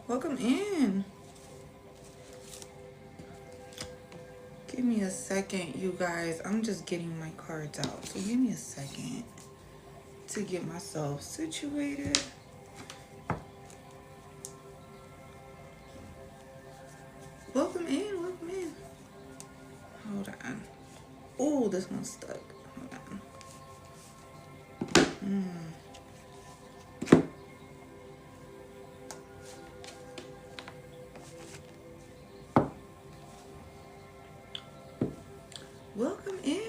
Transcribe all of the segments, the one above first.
Welcome in. Give me a second, you guys. I'm just getting my cards out. So give me a second to get myself situated. Welcome in, welcome in. Hold on. Oh, this one's stuck. Hold on. Welcome in.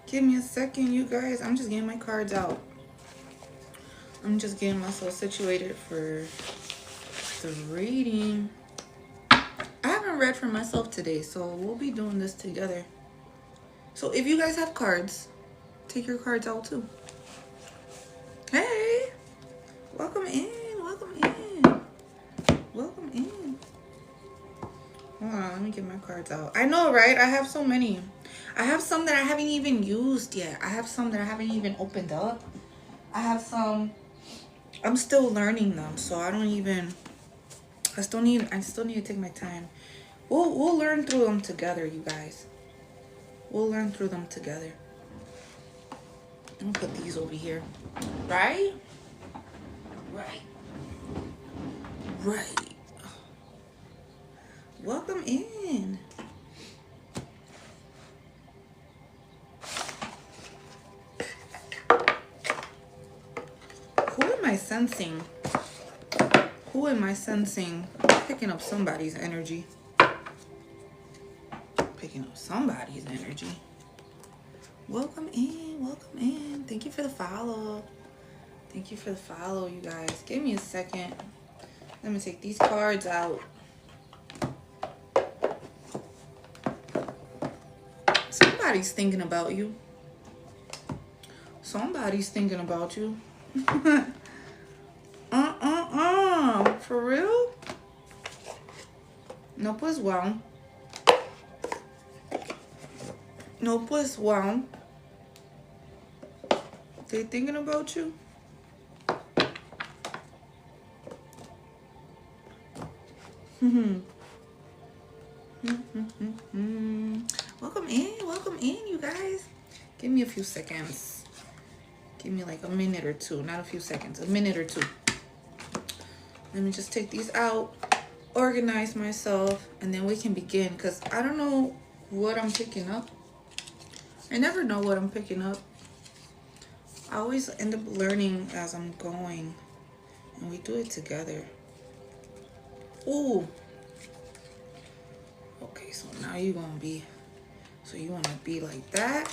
Give me a second, you guys. I'm just getting my cards out. I'm just getting myself situated for the reading. I haven't read for myself today, so we'll be doing this together. So if you guys have cards, take your cards out too. Hey, welcome in, welcome in, welcome in. Hold on, let me get my cards out. I know, right? I have so many. I have some that I haven't even used yet. I have some that I haven't even opened up. I have some, I'm still learning them, so I still need to take my time. We'll learn through them together, you guys. We'll learn through them together. I'm gonna put these over here. Right? Right. Right. Welcome in. Who am I sensing? Who am I sensing? Picking up somebody's energy. Picking up somebody's energy. Welcome in, welcome in. Thank you for the follow. Thank you for the follow, you guys. Give me a second. Let me take these cards out. Somebody's thinking about you. Somebody's thinking about you. For real? No pues well. No pues well. They thinking about you? Welcome in, you guys. Give me a few seconds. Give me like a minute or two, not a few seconds, a minute or two. Let me just take these out, organize myself, and then we can begin, because I don't know what I'm picking up. I never know what I'm picking up. I always end up learning as I'm going, and we do it together. Ooh. Okay, so now you're gonna be, so you wanna be like that.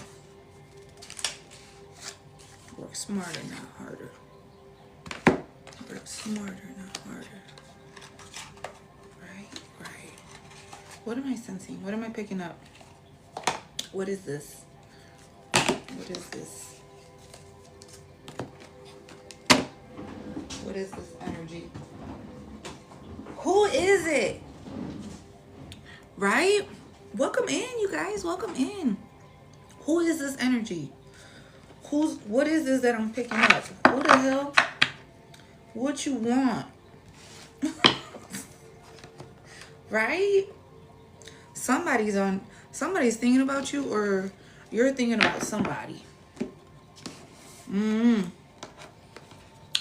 Work smarter, not harder. Work smarter, not harder. Right, right. What am I sensing? What am I picking up? What is this? What is this? What is this energy? Who is it? Right? Welcome in, you guys. Welcome in. Who is this energy? What is this that I'm picking up? Who the hell? What you want? Right? Somebody's thinking about you, or you're thinking about somebody.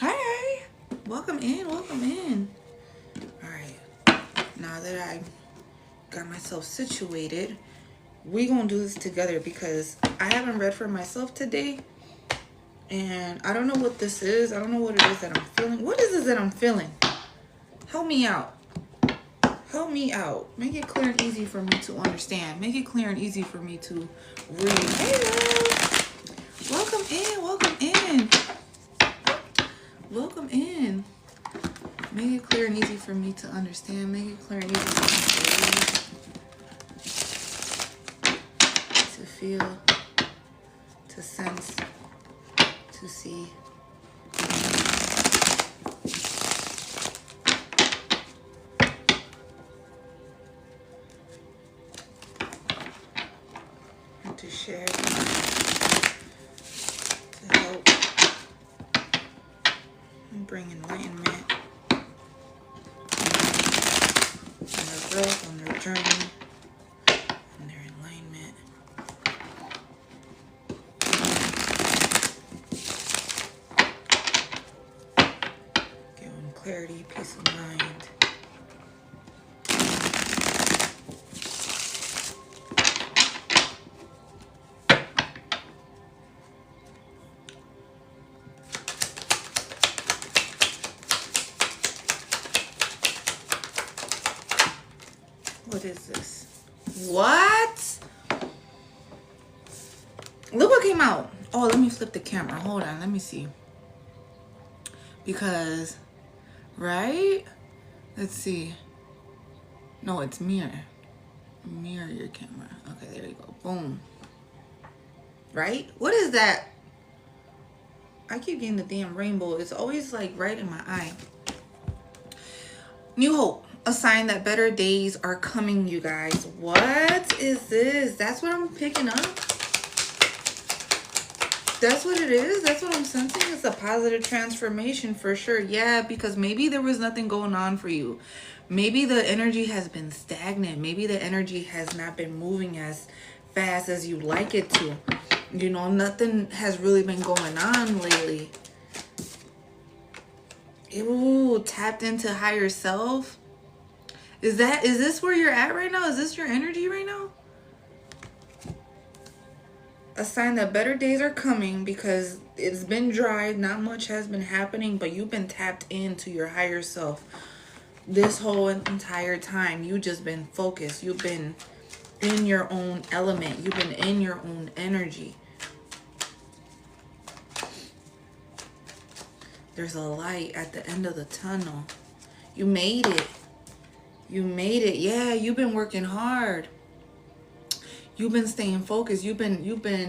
Hi. Welcome in, welcome in. All right. Now that I got myself situated, we're gonna do this together, because I haven't read for myself today, and I don't know what this is. I don't know what it is that I'm feeling. What is this that I'm feeling? Help me out. Help me out. Make it clear and easy for me to understand. Make it clear and easy for me to read. Hey, welcome in, welcome in. Welcome in. Make it clear and easy for me to understand. Make it clear and easy for me to feel, to sense, to see. And to share, to help and bring enlightenment. journey and their alignment. Give them clarity, peace of mind. What is this? What? Look what came out. Oh, let me flip the camera. Hold on. Let me see. Because, right? Let's see. No, it's mirror. Mirror your camera. Okay, there you go. Boom. Right? What is that? I keep getting the damn rainbow. It's always like right in my eye. New hope. A sign that better days are coming, you guys. What is this? That's what I'm picking up. That's what it is. That's what I'm sensing. It's a positive transformation for sure. Yeah, because maybe there was nothing going on for you. Maybe the energy has been stagnant. Maybe the energy has not been moving as fast as you like it to. You know, nothing has really been going on lately. Ooh, tapped into higher self. Is this where you're at right now? Is this your energy right now? A sign that better days are coming because it's been dry. Not much has been happening, but you've been tapped into your higher self this whole entire time. You just been focused. You've been in your own element. You've been in your own energy. There's a light at the end of the tunnel. You made it. You made it. Yeah, you've been working hard. You've been staying focused. You've been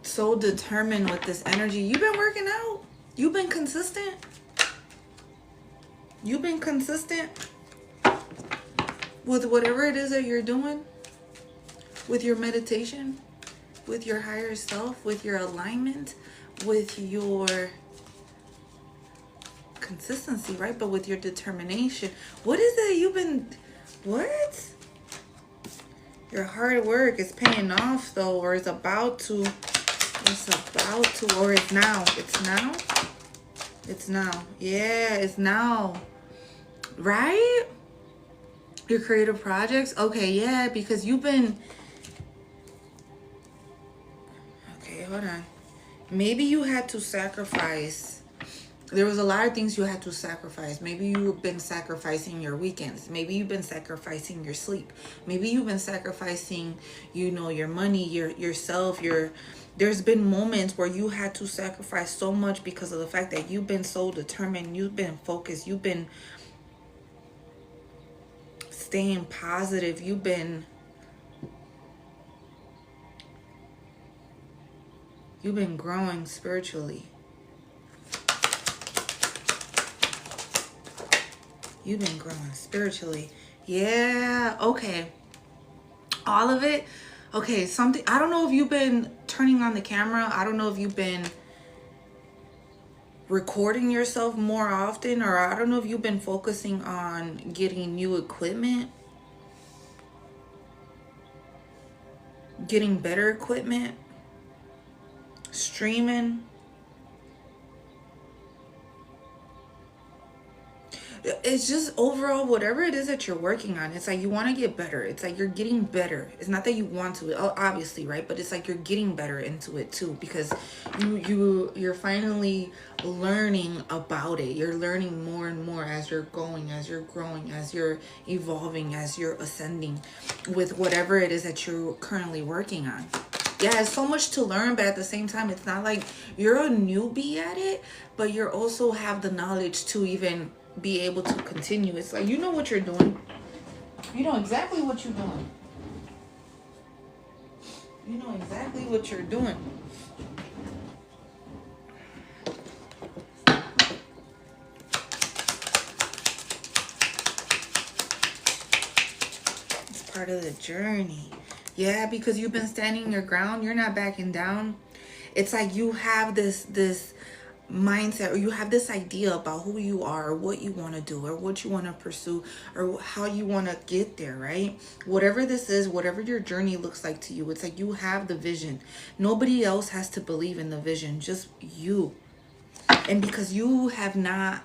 so determined with this energy. You've been working out. You've been consistent. You've been consistent with whatever it is that you're doing, with your meditation, with your higher self, with your alignment, with your consistency, right? But with your determination. What is it you've been, what? Your hard work is paying off though, or it's about to, or it's now. It's now. It's now. Yeah, it's now. Right? Your creative projects. Okay, yeah, because you've been, okay, hold on. Maybe you had to sacrifice. There was a lot of things you had to sacrifice. Maybe you've been sacrificing your weekends. Maybe you've been sacrificing your sleep. Maybe you've been sacrificing, you know, your money, yourself, there's been moments where you had to sacrifice so much because of the fact that you've been so determined, you've been focused, you've been staying positive, you've been growing spiritually. You've been growing spiritually. Yeah, okay. All of it. Okay, something, I don't know if you've been turning on the camera. I don't know if you've been recording yourself more often, or I don't know if you've been focusing on getting new equipment, getting better equipment, streaming. It's just overall, whatever it is that you're working on, it's like you want to get better. It's like you're getting better. It's not that you want to, obviously, right? But it's like you're getting better into it too, because you're finally learning about it. You're learning more and more as you're going, as you're growing, as you're evolving, as you're ascending with whatever it is that you're currently working on. Yeah, it's so much to learn, but at the same time, it's not like you're a newbie at it, but you also have the knowledge to even be able to continue. It's like you know what you're doing. You know exactly what you're doing. You know exactly what you're doing. It's part of the journey. Yeah, because you've been standing your ground. You're not backing down. It's like you have this mindset, or you have this idea about who you are, or what you want to do, or what you want to pursue, or how you want to get there, right? Whatever this is, whatever your journey looks like to you, it's like you have the vision. Nobody else has to believe in the vision, just you. And because you have not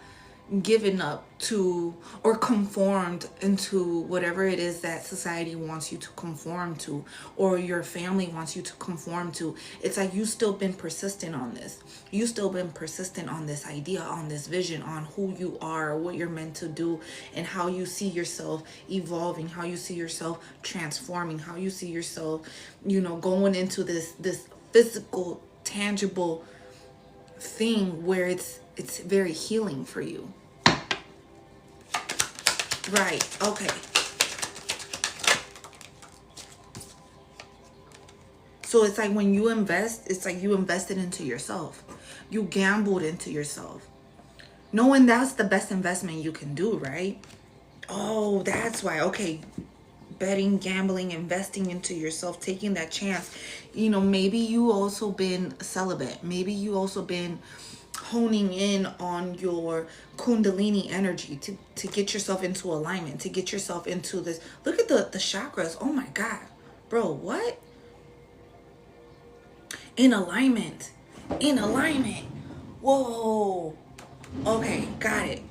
given up to or conformed into whatever it is that society wants you to conform to, or your family wants you to conform to, it's like you still been persistent on this. You still been persistent on this idea, on this vision, on who you are, what you're meant to do, and how you see yourself evolving, how you see yourself transforming, how you see yourself, going into this physical, tangible thing where it's very healing for you. Right. Okay. So it's like when you invest, it's like you invested into yourself. You gambled into yourself. Knowing that's the best investment you can do, right? Oh, that's why. Okay. Betting, gambling, investing into yourself, taking that chance. Maybe you also been celibate. Maybe you also been honing in on your kundalini energy to get yourself into alignment, to get yourself into this. Look at the chakras. Oh my God. Bro, what? In alignment. In alignment. Whoa. Okay, got it.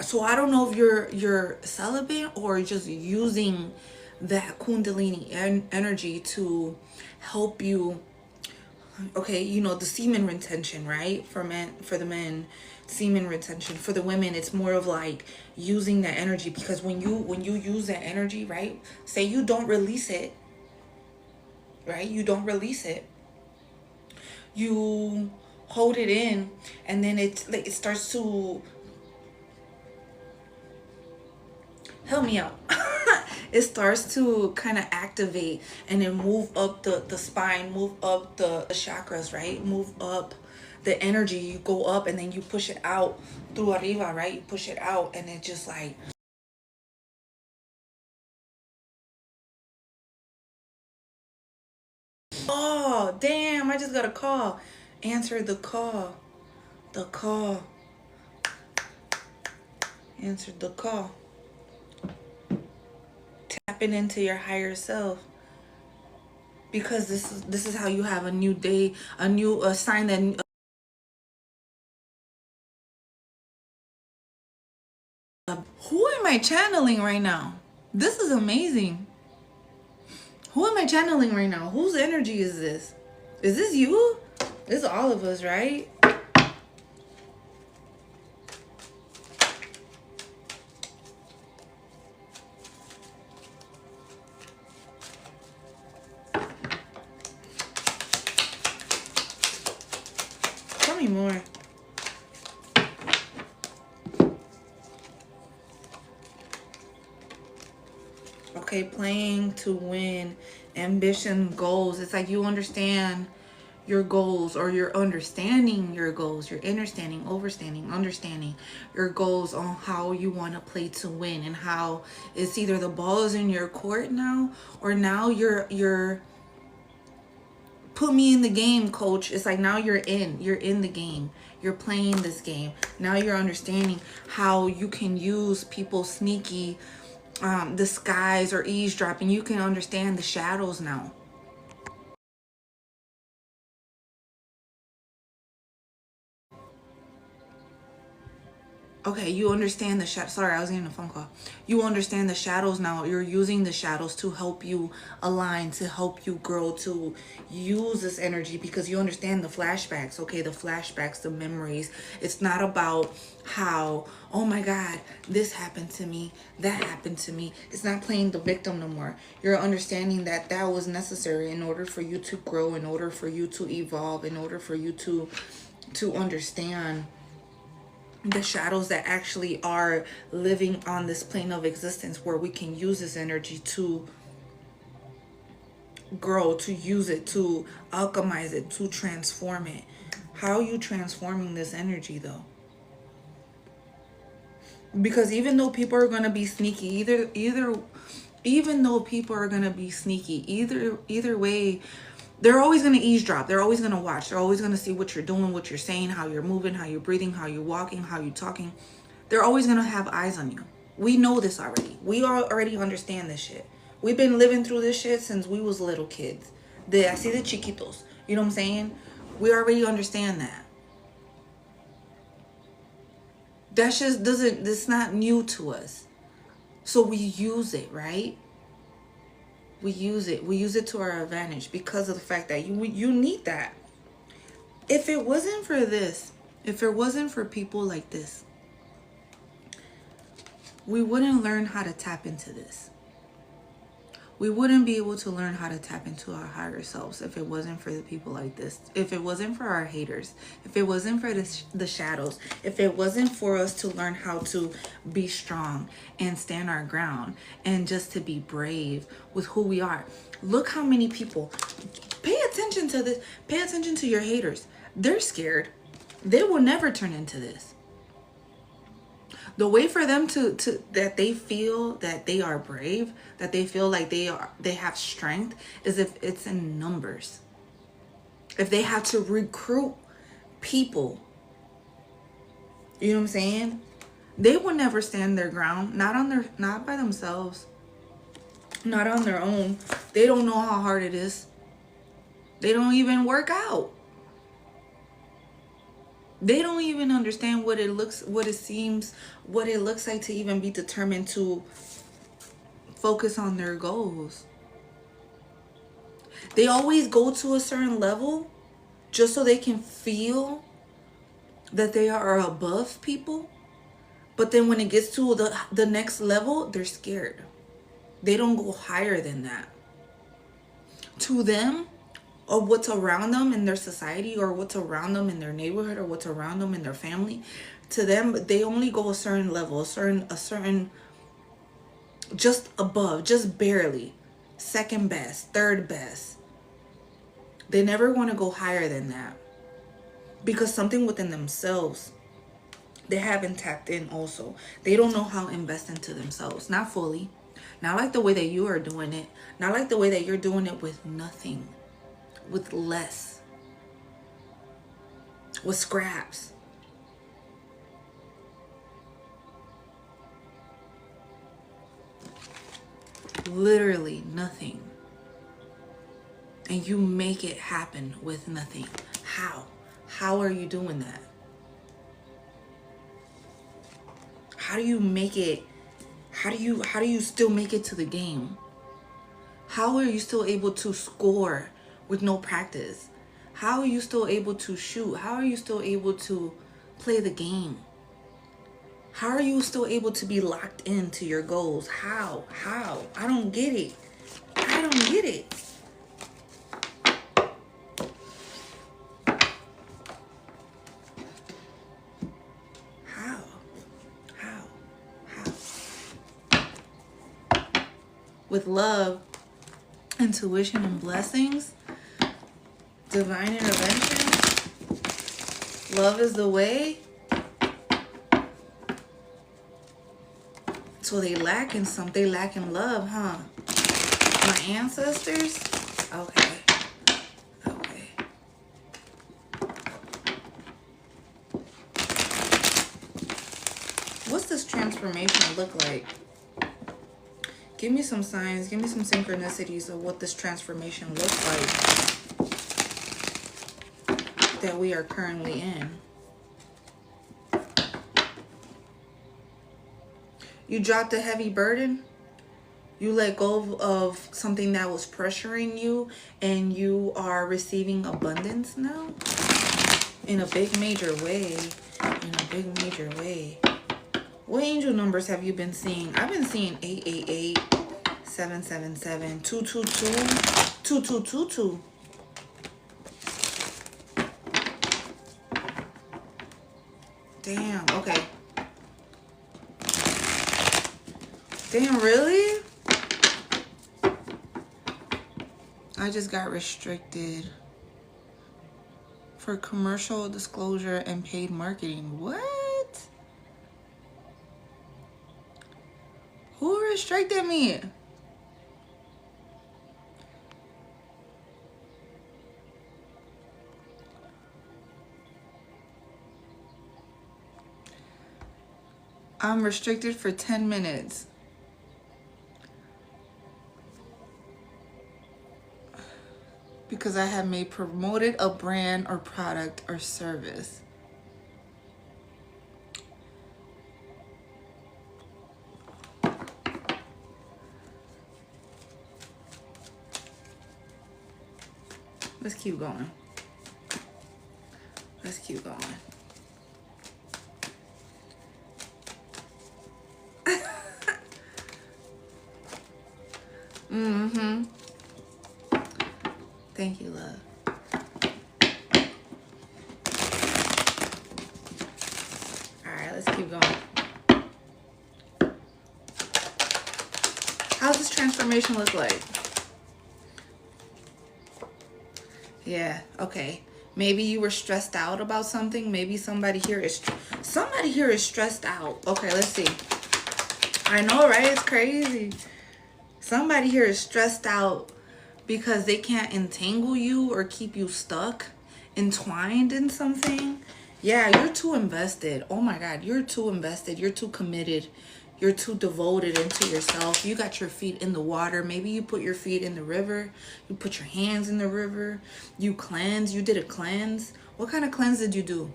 So I don't know if you're celibate or just using that kundalini energy to help you. Okay, the semen retention, right? For the men, semen retention. For the women, it's more of like using that energy, because when you use that energy, right? Say you don't release it, right? You don't release it. You hold it in, and then it starts to, help me out. It starts to kind of activate and then move up the spine, move up the chakras, right? Move up the energy. You go up and then you push it out through arriba, right? You push it out and it just like, oh, damn, I just got a call. Answer the call. The call. Answered the call. Tapping into your higher self. Because this is how you have a new day, a sign that who am I channeling right now? This is amazing. Who am I channeling right now? Whose energy is this? Is this you? This is all of us, right? Tell me more. Okay, playing to win, ambition, goals. It's like you understand your goals, or you're understanding your goals. You're understanding your goals on how you want to play to win, and how it's either the ball is in your court now, or now you're put me in the game, coach. It's like now you're in the game. You're playing this game. Now you're understanding how you can use people's sneaky disguise or eavesdropping. You can understand the shadows now. Okay, you understand the sorry, I was getting a phone call. You understand the shadows now. You're using the shadows to help you align, to help you grow, to use this energy, because you understand the flashbacks. Okay, the flashbacks, the memories. It's not about how, oh my God, this happened to me, that happened to me. It's not playing the victim no more. You're understanding that that was necessary in order for you to grow, in order for you to evolve, in order for you to understand the shadows that actually are living on this plane of existence, where we can use this energy to grow, to use it, to alchemize it, to transform it. How are you transforming this energy though? Because even though people are going to be sneaky, even though people are going to be sneaky, either way, They're always going to eavesdrop. They're always going to watch. They're always going to see what you're doing, what you're saying, how you're moving, how you're breathing, how you're walking, how you're talking. They're always going to have eyes on you. We know this already. We already understand this shit. We've been living through this shit since we was little kids. Así de chiquitos. You know what I'm saying? We already understand that. That just doesn't, it's not new to us. So we use it, right? We use it. We use it to our advantage because of the fact that you need that. If it wasn't for this, if it wasn't for people like this, we wouldn't learn how to tap into this. We wouldn't be able to learn how to tap into our higher selves if it wasn't for the people like this. If it wasn't for our haters, if it wasn't for the shadows, if it wasn't for us to learn how to be strong and stand our ground and just to be brave with who we are. Look how many people, pay attention to this, pay attention to your haters. They're scared. They will never turn into this. The way for them to that they feel that they are brave, that they feel like they have strength, is if it's in numbers. If they have to recruit people, you know what I'm saying? They will never stand their ground, not by themselves, not on their own. They don't know how hard it is. They don't even work out. They don't even understand what it looks like to even be determined to focus on their goals. They always go to a certain level just so they can feel that they are above people. But then when it gets to the next level, they're scared. They don't go higher than that. To them, or what's around them in their society, or what's around them in their neighborhood, or what's around them in their family, to them, they only go a certain level, a certain just above, just barely, second best, third best. They never want to go higher than that because something within themselves they haven't tapped in. Also, they don't know how to invest into themselves, not fully, not like the way that you are doing it, not like the way that you're doing it with nothing, with less, with scraps. Literally nothing. And you make it happen with nothing. How are you doing that? How do you make it? How do you still make it to the game? How are you still able to score with no practice? How are you still able to shoot? How are you still able to play the game? How are you still able to be locked into your goals? How? I don't get it. I don't get it. How? With love, intuition, and blessings, divine intervention, love is the way. So they lack in something. They lack in love, huh? My ancestors? Okay. What's this transformation look like? Give me some signs. Give me some synchronicities of what this transformation looks like that we are currently in. You dropped a heavy burden. You let go of something that was pressuring you, and you are receiving abundance now in a big major way. What angel numbers have you been seeing? I've been seeing 888, 777, 222, 2222. Damn, okay. Damn, really? I just got restricted for commercial disclosure and paid marketing. What? Who restricted me? I'm restricted for 10 minutes. Because I have may promoted a brand or product or service. Let's keep going. Let's keep going. Mm-hmm. Thank you, love. All right, let's keep going. How does this transformation look like? Yeah, okay. Maybe you were stressed out about something. Maybe somebody here is stressed out. Okay, let's see. I know, right? It's crazy. Somebody here is stressed out because they can't entangle you or keep you stuck, entwined in something. Yeah, you're too invested. Oh my God, you're too invested. You're too committed. You're too devoted into yourself. You got your feet in the water. Maybe you put your feet in the river. You put your hands in the river. You cleanse. You did a cleanse. What kind of cleanse did you do?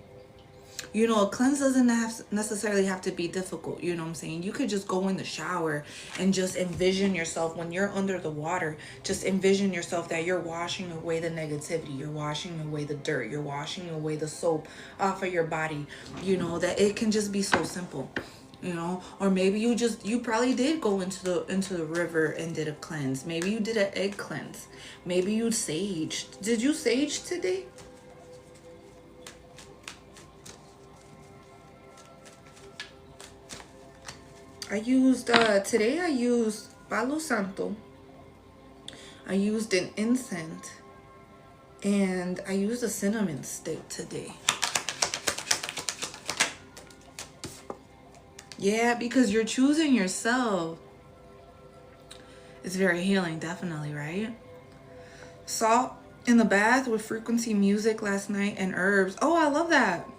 You know, a cleanse doesn't necessarily have to be difficult. You know what I'm saying? You could just go in the shower and just envision yourself when you're under the water. Just envision yourself that you're washing away the negativity. You're washing away the dirt. You're washing away the soap off of your body. You know, that it can just be so simple. You know, or maybe you probably did go into the river and did a cleanse. Maybe you did an egg cleanse. Maybe you saged. Did you sage today? I used today I used Palo Santo. I used an incense and I used a cinnamon stick today. Yeah, because you're choosing yourself. It's very healing, definitely, right? Salt in the bath with frequency music last night and herbs. Oh, I love that.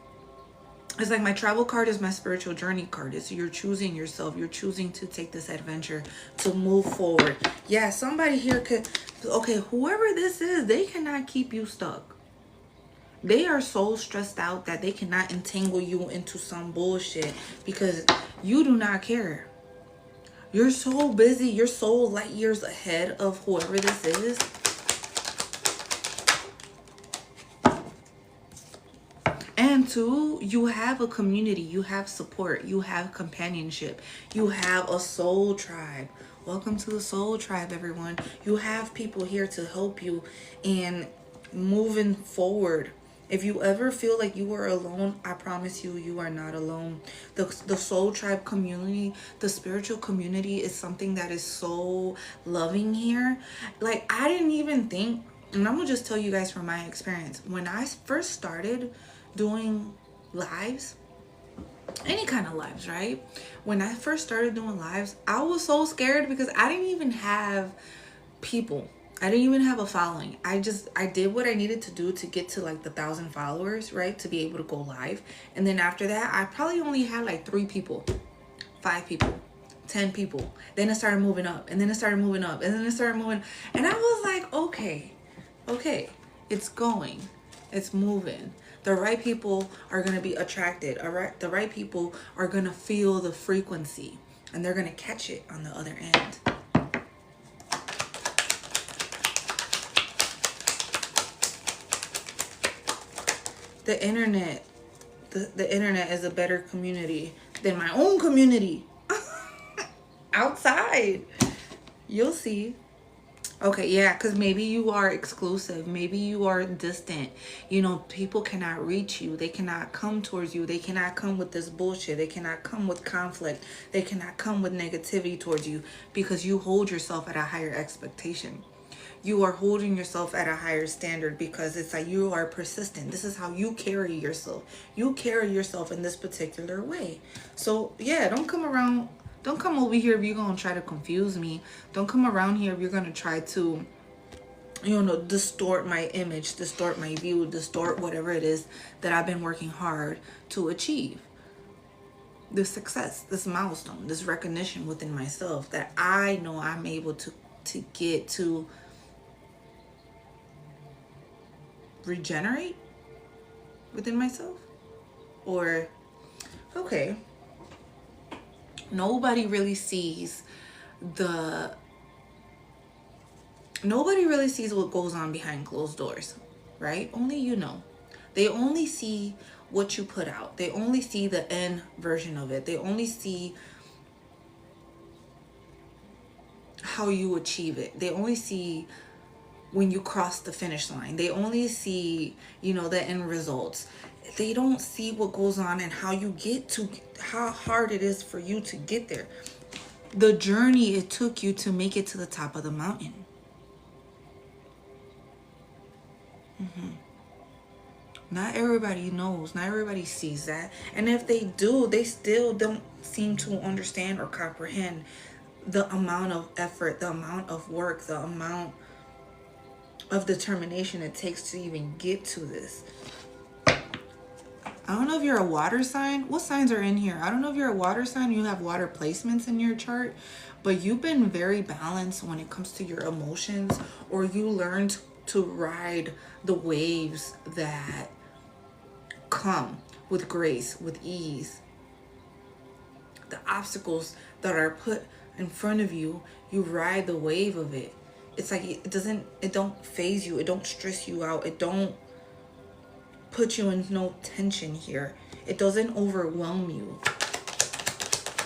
It's like my travel card is my spiritual journey card. It's you're choosing yourself. You're choosing to take this adventure, to move forward. Yeah, somebody here could, okay, whoever this is, they cannot keep you stuck. They are so stressed out that they cannot entangle you into some bullshit because you do not care. You're so busy. You're so light years ahead of whoever this is. And two, you have a community. You have support. You have companionship. You have a soul tribe. Welcome to the soul tribe, everyone. You have people here to help you in moving forward. If you ever feel like you are alone, I promise you, you are not alone. The soul tribe community, the spiritual community is something that is so loving here. Like, I didn't even think, and I'm going to just tell you guys from my experience. When I first started doing lives, any kind of lives, right? When I first started doing lives, I was so scared because I didn't even have people. I didn't even have a following. I did what I needed to do to get to like the 1,000 followers, right? To be able to go live. And then after that, I probably only had like 3 people, 5 people, 10 people. Then it started moving up, and then it started moving up, and then it started moving. And I was like, okay, it's going, it's moving. The right people are going to be attracted. All right, the right people are going to feel the frequency, and they're going to catch it on the other end. The internet, the internet is a better community than my own community. Outside, you'll see. Okay, yeah, because maybe you are exclusive. Maybe you are distant. You know, people cannot reach you. They cannot come towards you. They cannot come with this bullshit. They cannot come with conflict. They cannot come with negativity towards you because you hold yourself at a higher expectation. You are holding yourself at a higher standard because it's like you are persistent. This is how you carry yourself. You carry yourself in this particular way. So, yeah, don't come around. Don't come over here if you're going to try to confuse me. Don't come around here if you're going to try to, you know, distort my image, distort my view, distort whatever it is that I've been working hard to achieve. this success, this milestone, this recognition within myself that I know I'm able to get to regenerate within myself. Or, okay, nobody really sees what goes on behind closed doors, right? Only you know. They only see what you put out. They only see the end version of it. They only see how you achieve it. They only see when you cross the finish line. They only see, the end results. They don't see what goes on and how you get to, how hard it is for you to get there. The journey it took you to make it to the top of the mountain. Not everybody knows. Not everybody sees that. And if they do, they still don't seem to understand or comprehend the amount of effort, the amount of work, the amount of determination it takes to even get to this. I don't know if you're a water sign. What signs are in here? I don't know if you're a water sign, you have water placements in your chart, but you've been very balanced when it comes to your emotions, or you learned to ride the waves that come with grace, with ease. The obstacles that are put in front of you, you ride the wave of it. It's like it don't phase you, it don't stress you out, it don't put you in no tension here. It doesn't overwhelm you.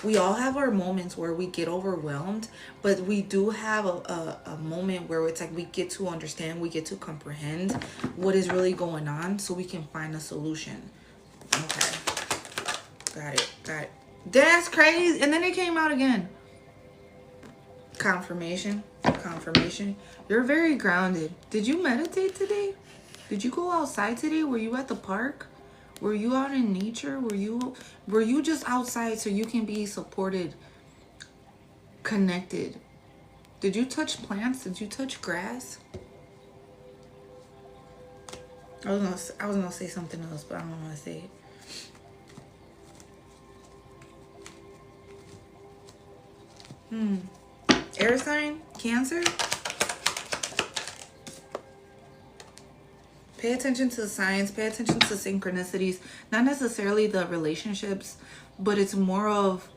We all have our moments where we get overwhelmed, but we do have a moment where it's like we get to understand, we get to comprehend what is really going on so we can find a solution. Okay. Got it. That's crazy. And then it came out again. Confirmation. You're very grounded. Did you meditate today? Did you go outside today? Were you at the park? Were you out in nature? Were you just outside so you can be supported, connected? Did you touch plants? Did you touch grass? I was gonna say something else, but I don't want to say it. Air sign, Cancer. Pay attention to the signs, pay attention to synchronicities, not necessarily the relationships, but it's more of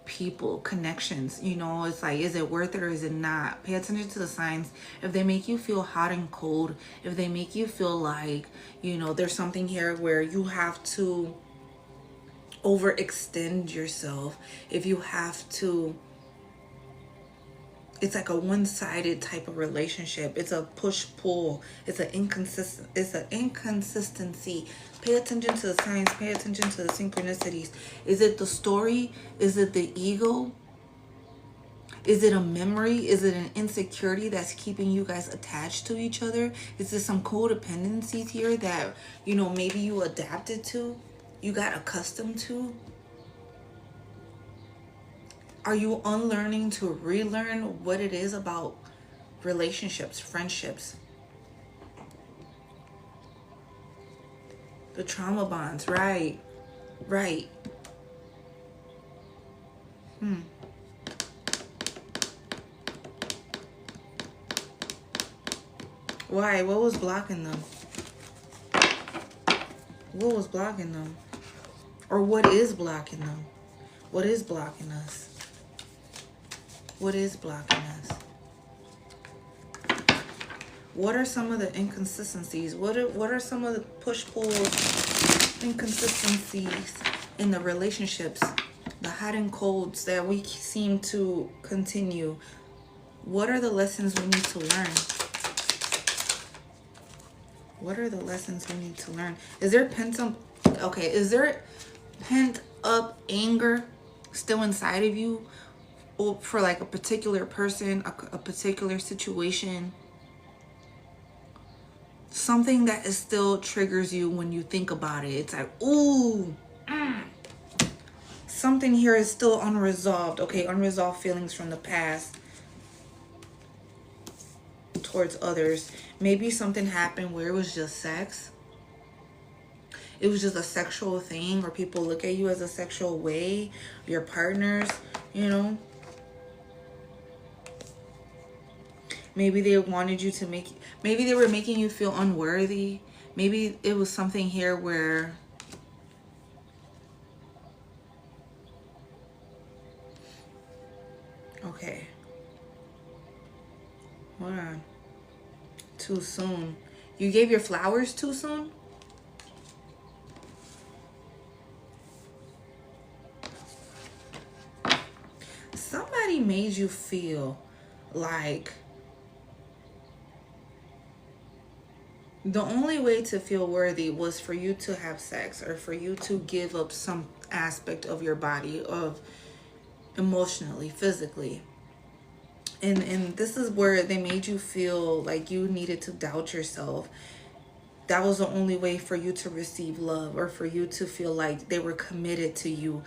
people, connections. It's like, is it worth it or is it not? Pay attention to the signs. If they make you feel hot and cold, if they make you feel like, there's something here where you have to overextend yourself, if you have to, it's like a one-sided type of relationship. It's a push-pull. It's an inconsistency. Pay attention to the signs. Pay attention to the synchronicities. Is it the story? Is it the ego? Is it a memory? Is it an insecurity that's keeping you guys attached to each other? Is there some codependencies here that, maybe you adapted to? You got accustomed to? Are you unlearning to relearn what it is about relationships, friendships? The trauma bonds, right. Why? What was blocking them? What was blocking them? Or what is blocking them? What is blocking us? What is blocking us? What are some of the inconsistencies? What are some of the push-pulls, inconsistencies in the relationships? The hot and colds that we seem to continue. What are the lessons we need to learn? What are the lessons we need to learn? Is there pent up anger still inside of you? Or for like a particular person, a particular situation, something that is still triggers you when you think about it. It's like, ooh, something here is still unresolved. Okay, unresolved feelings from the past towards others. Maybe something happened where it was just sex it was just a sexual thing, or people look at you as a sexual way, your partners, you know. Maybe they wanted you to make, maybe they were making you feel unworthy. Maybe it was something here where okay, hold on. Too soon. You gave your flowers too soon? Somebody made you feel like the only way to feel worthy was for you to have sex, or for you to give up some aspect of your body, of emotionally, physically. And this is where they made you feel like you needed to doubt yourself. That was the only way for you to receive love, or for you to feel like they were committed to you,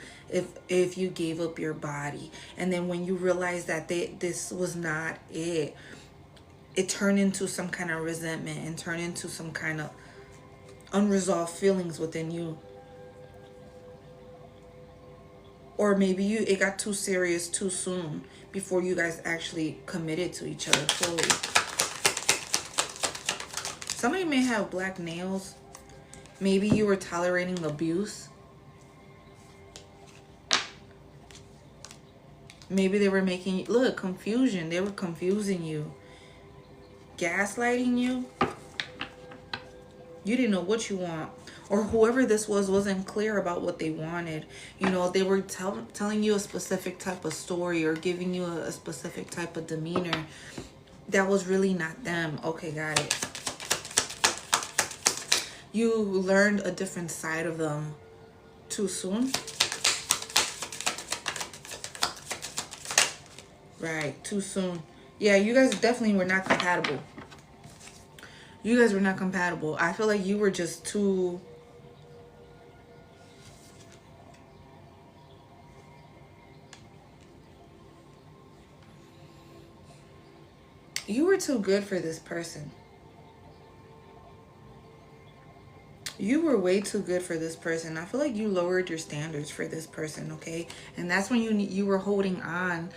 if you gave up your body. And then when you realize that this was not it, it turned into some kind of resentment, and turned into some kind of unresolved feelings within you. Or maybe it got too serious too soon, before you guys actually committed to each other fully. Somebody may have black nails. Maybe you were tolerating abuse. Maybe they were making, look, confusion. They were confusing you. Gaslighting you. You didn't know what you want. Or whoever this was wasn't clear about what they wanted. You know, they were telling you a specific type of story, or giving you a specific type of demeanor that was really not them. Okay, got it. You learned a different side of them too soon. Right, too soon. Yeah, you guys definitely were not compatible. You guys were not compatible. I feel like you were just too... You were too good for this person. You were way too good for this person. I feel like you lowered your standards for this person, okay? And that's when you were holding on,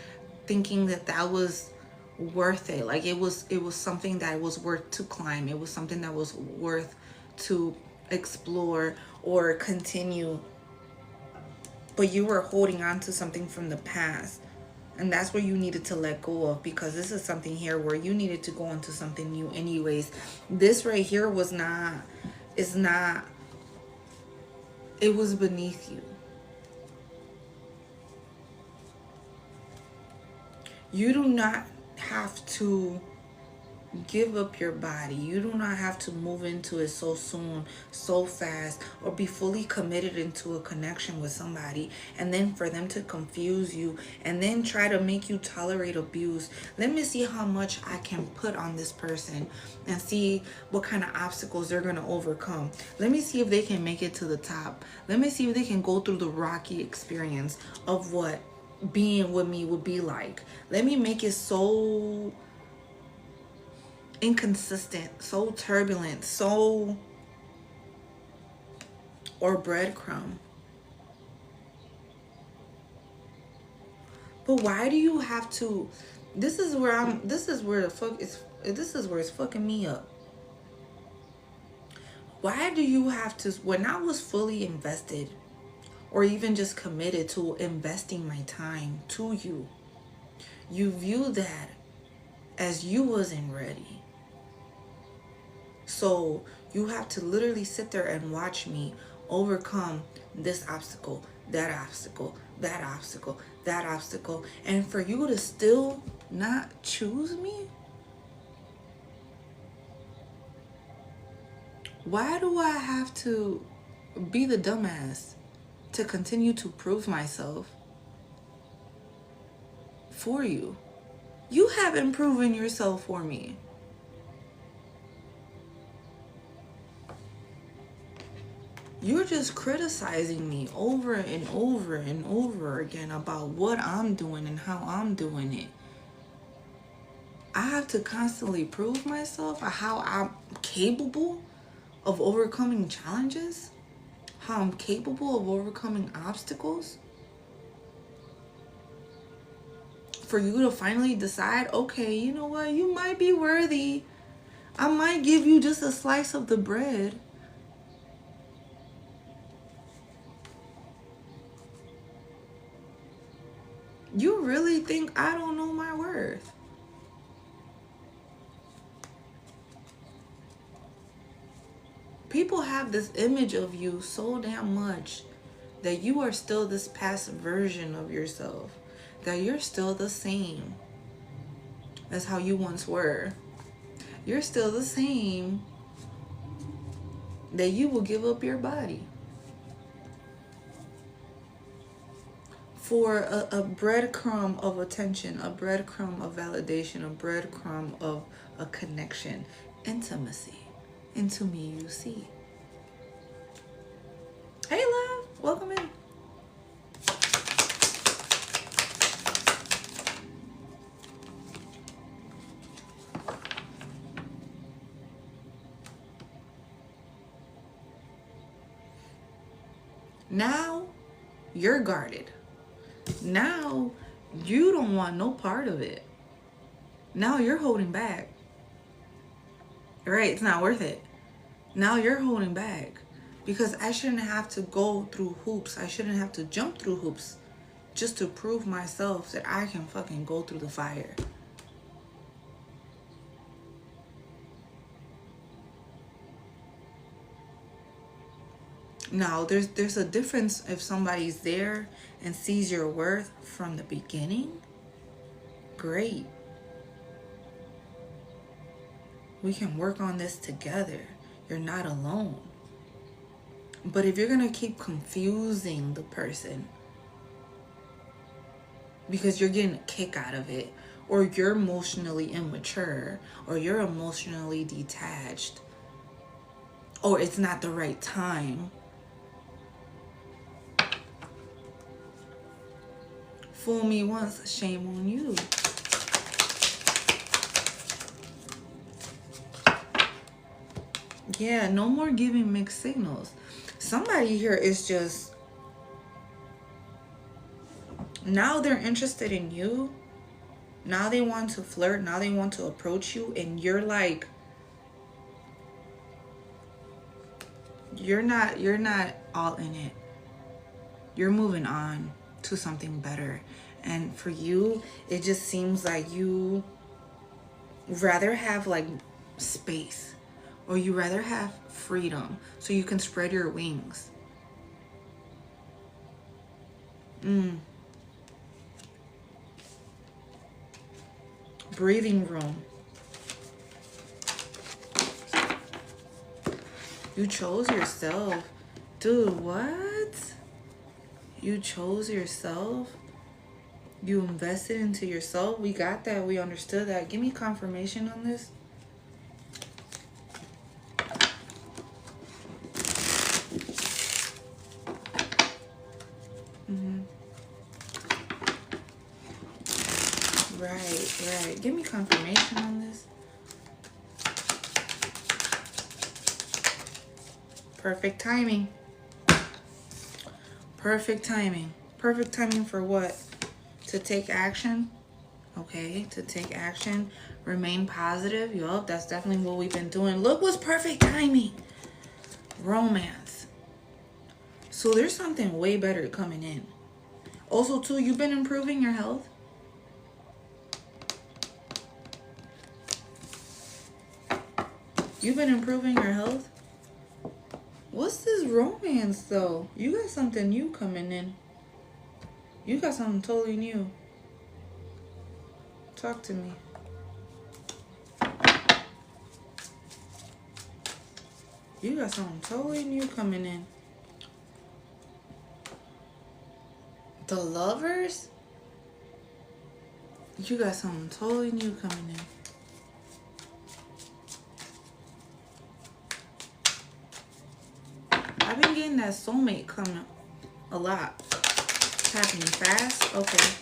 thinking that that was worth it. Like it was something that was worth to climb. It was something that was worth to explore or continue. But you were holding on to something from the past. And that's where you needed to let go of, because this is something here where you needed to go into something new anyways. This right here was not... It's not... It was beneath you. You do not have to give up your body. You do not have to move into it so soon, so fast, or be fully committed into a connection with somebody, and then for them to confuse you, and then try to make you tolerate abuse. Let me see how much I can put on this person, and see what kind of obstacles they're going to overcome. Let me see if they can make it to the top. Let me see if they can go through the rocky experience of what being with me would be like. Let me make it so inconsistent, so turbulent, so... or breadcrumb. But why do you have to... This is where it's fucking me up. Why do you have to... When I was fully invested, or even just committed to investing my time to you, you view that as you wasn't ready. So you have to literally sit there and watch me overcome this obstacle, that obstacle, that obstacle, that obstacle. And for you to still not choose me? Why do I have to be the dumbass to continue to prove myself for you? You haven't proven yourself for me. You're just criticizing me over and over and over again about what I'm doing and how I'm doing it. I have to constantly prove myself, how I'm capable of overcoming challenges. how I'm capable of overcoming obstacles, for you to finally decide, okay, you know what, you might be worthy. I might give you just a slice of the bread. You really think I don't know my worth? People have this image of you so damn much that you are still this past version of yourself, that you're still the same as how you once were. You're still the same that you will give up your body for a breadcrumb of attention, a breadcrumb of validation, a breadcrumb of a connection, intimacy. Into me you see. Hey love, welcome in. Now you're guarded. Now you don't want no part of it. Now you're holding back. Right, it's not worth it. Now you're holding back because I shouldn't have to go through hoops. I shouldn't have to jump through hoops just to prove myself that I can fucking go through the fire. Now, there's a difference if somebody's there and sees your worth from the beginning. Great. We can work on this together. You're not alone. But if you're going to keep confusing the person because you're getting a kick out of it, or you're emotionally immature, or you're emotionally detached, or it's not the right time, fool me once, shame on you. Yeah, no more giving mixed signals. Somebody here is just, now they're interested in you. Now they want to flirt. Now they want to approach you. And you're like, you're not all in it. You're moving on to something better. And for you, it just seems like you rather have like space, or you rather have freedom so you can spread your wings. Breathing room. You chose yourself. Dude, what? You chose yourself? You invested into yourself? We got that. We understood that. Give me confirmation on this. Right. Give me confirmation on this. Perfect timing. Perfect timing. Perfect timing for what? To take action. Okay, to take action. Remain positive. Yup, that's definitely what we've been doing. Look what's perfect timing. Romance. So there's something way better coming in. Also, too, you've been improving your health. You've been improving your health. What's this romance, though? You got something new coming in. You got something totally new. Talk to me. You got something totally new coming in. The Lovers? You got something totally new coming in. I've been getting that soulmate coming a lot. It's happening fast. Okay.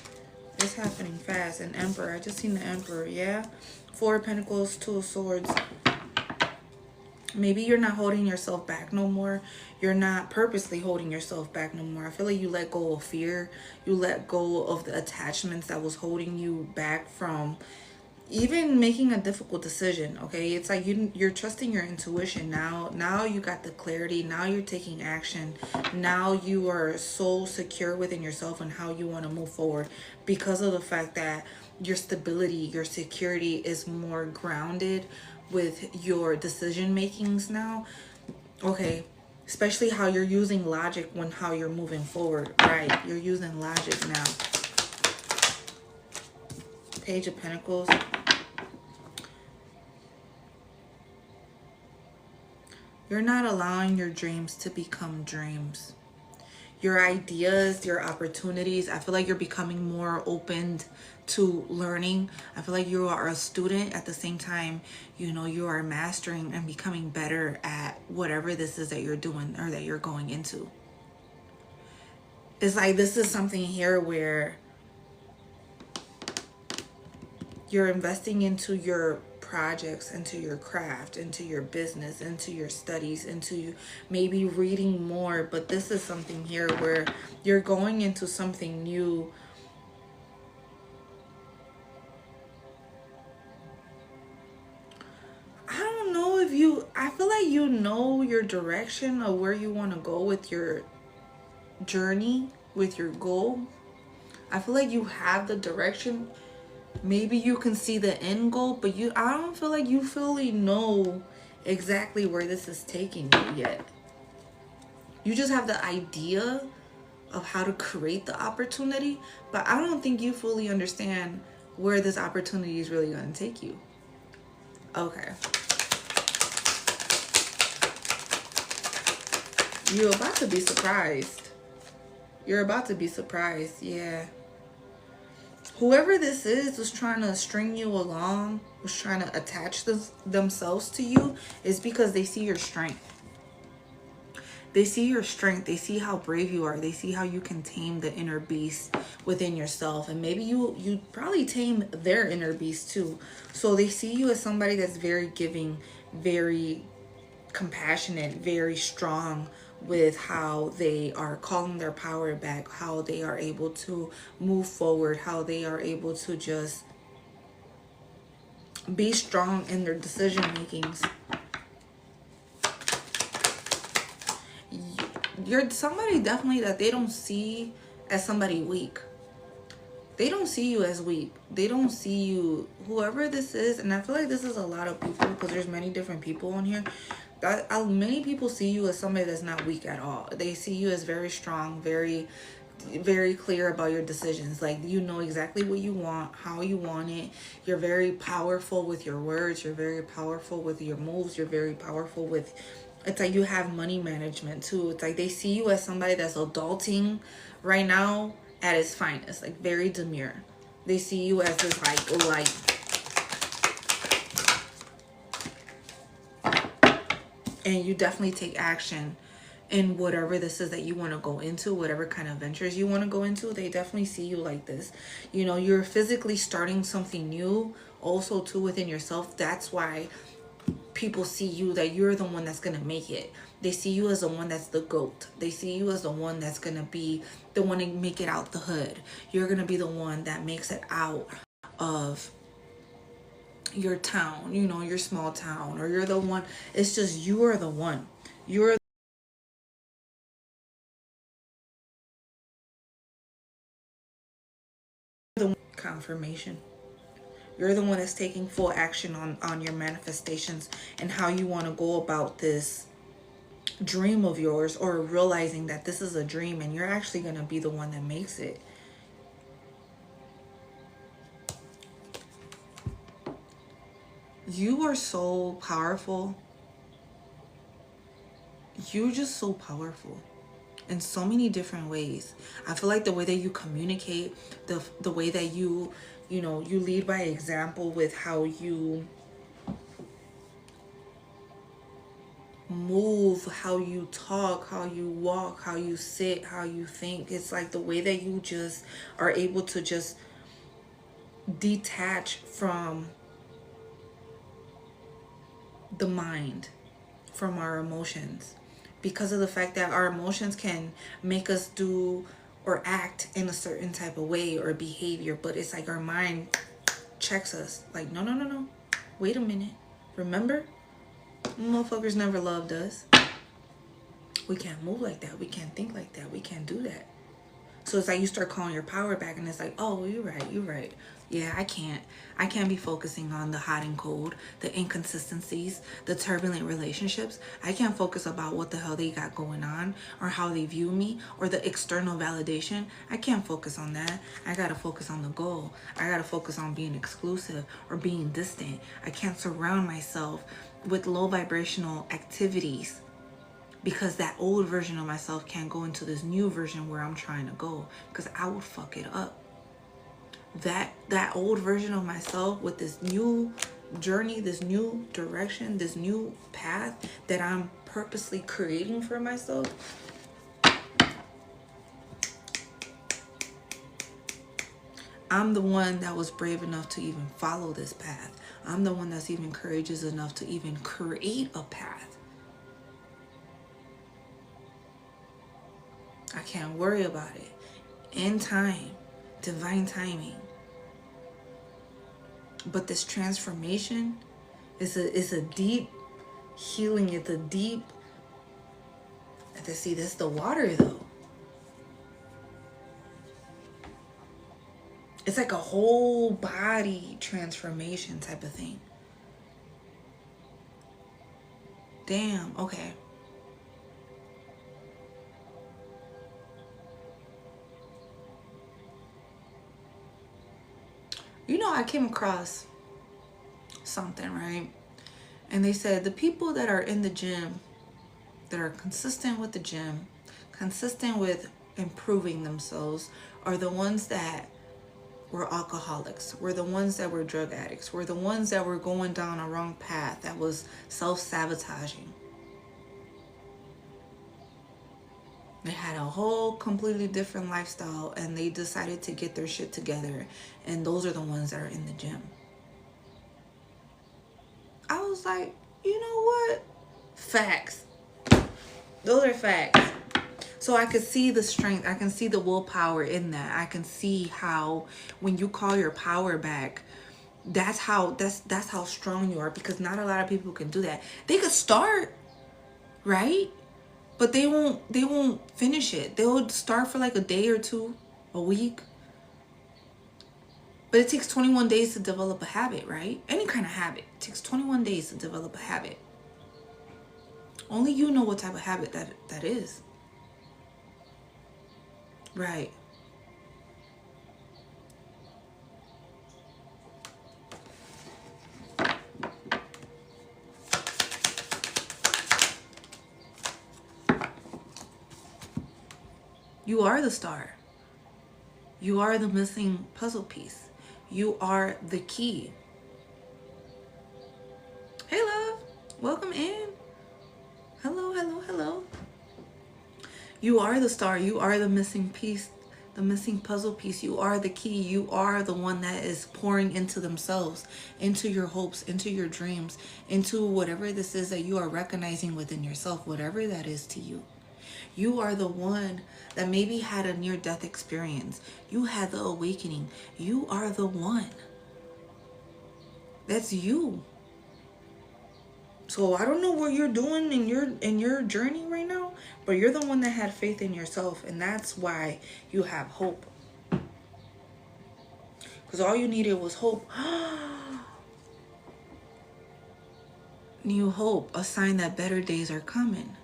It's happening fast. An Emperor. I just seen the Emperor. Yeah. 4 of Pentacles, 2 of Swords. Maybe you're not holding yourself back no more. You're not purposely holding yourself back no more. I feel like you let go of fear. You let go of the attachments that was holding you back from even making a difficult decision. Okay, it's like you're trusting your intuition now. Now you got the clarity. Now you're taking action. Now you are so secure within yourself and how you want to move forward, because of the fact that your stability, your security is more grounded with your decision makings now. Okay, especially how you're using logic when how you're moving forward. Right, you're using logic now. Page of Pentacles. You're not allowing your dreams to become dreams. Your ideas, your opportunities, I feel like you're becoming more open to learning. I feel like you are a student at the same time, you know, you are mastering and becoming better at whatever this is that you're doing or that you're going into. It's like this is something here where you're investing into your projects, into your craft, into your business, into your studies, into maybe reading more. But this is something here where you're going into something new. I don't know if you, I feel like you know your direction of where you want to go with your journey, with your goal. I feel like you have the direction. Maybe you can see the end goal, but I don't feel like you fully know exactly where this is taking you yet. You just have the idea of how to create the opportunity, but I don't think you fully understand where this opportunity is really going to take you. Okay. You're about to be surprised. You're about to be surprised, yeah. Whoever this is was trying to string you along, was trying to attach themselves to you, is because they see your strength. They see your strength. They see how brave you are. They see how you can tame the inner beast within yourself. And maybe you probably tame their inner beast too. So they see you as somebody that's very giving, very compassionate, very strong with how they are calling their power back, how they are able to move forward, how they are able to just be strong in their decision makings. You're somebody definitely that they don't see as somebody weak. They don't see you as weak. They don't see you, whoever this is, and I feel like this is a lot of people because there's many different people on here. Many people see you as somebody that's not weak at all. They see you as very strong, very clear about your decisions. Like, you know exactly what you want, how you want it. You're very powerful with your words. You're very powerful with your moves. You're very powerful with, it's like you have money management too. It's like they see you as somebody that's adulting right now at its finest, like very demure. They see you as this like light. And you definitely take action in whatever this is that you want to go into, whatever kind of ventures you want to go into. They definitely see you like this. You know, you're physically starting something new also too within yourself. That's why people see you, that you're the one that's gonna make it. They see you as the one that's the GOAT. They see you as the one that's gonna be the one to make it out the hood. You're gonna be the one that makes it out of your town, you know, your small town, or you're the one. It's just you are the one. You're the one. Confirmation. You're the one that's taking full action on your manifestations and how you want to go about this dream of yours, or realizing that this is a dream and you're actually going to be the one that makes it. You are so powerful. You're just so powerful in so many different ways. I feel like the way that you communicate, the way that you know, you lead by example with how you move, how you talk, how you walk, how you sit, how you think. It's like the way that you just are able to just detach from the mind. from our emotions, because of the fact that our emotions can make us do or act in a certain type of way or behavior, but it's like our mind checks us like, no, no, no, no, wait a minute, remember, motherfuckers never loved us. We can't move like that, we can't think like that, we can't do that. So it's like you start calling your power back, and it's like, oh, you're right. Yeah, I can't be focusing on the hot and cold, the inconsistencies, the turbulent relationships. I can't focus about what the hell they got going on or how they view me or the external validation. I can't focus on that. I gotta focus on the goal. I gotta focus on being exclusive or being distant. I can't surround myself with low vibrational activities, because that old version of myself can't go into this new version where I'm trying to go, because I would fuck it up. That old version of myself with this new journey, this new direction, this new path that I'm purposely creating for myself, I'm the one that was brave enough to even follow this path. I'm the one that's even courageous enough to even create a path. I can't worry about it. In time, divine timing. But this transformation is a deep healing. It's a deep. See, this is the water though. It's like a whole body transformation type of thing. Damn. Okay. You know, I came across something, right? And they said the people that are in the gym, that are consistent with the gym, consistent with improving themselves, are the ones that were alcoholics, were the ones that were drug addicts, were the ones that were going down a wrong path, that was self-sabotaging. They had a whole completely different lifestyle, and they decided to get their shit together, and those are the ones that are in the gym. I was like, you know what? Facts. Those are facts. So I could see the strength. I can see the willpower in that. I can see how when you call your power back, that's how strong you are, because not a lot of people can do that. They could start, right? But they won't finish it. They'll start for like a day or two, a week. But it takes 21 days to develop a habit, right? Any kind of habit. It takes 21 days to develop a habit. Only you know what type of habit that is. Right. You are the star. You are the missing puzzle piece. You are the key. Hey, love. Welcome in. Hello, hello, hello. You are the star. You are the missing piece, the missing puzzle piece. You are the key. You are the one that is pouring into themselves, into your hopes, into your dreams, into whatever this is that you are recognizing within yourself, whatever that is to you. You are the one that maybe had a near-death experience. You had the awakening. You are the one. That's you. So I don't know what you're doing in your journey right now, but you're the one that had faith in yourself, and that's why you have hope. Because all you needed was hope. New hope, a sign that better days are coming.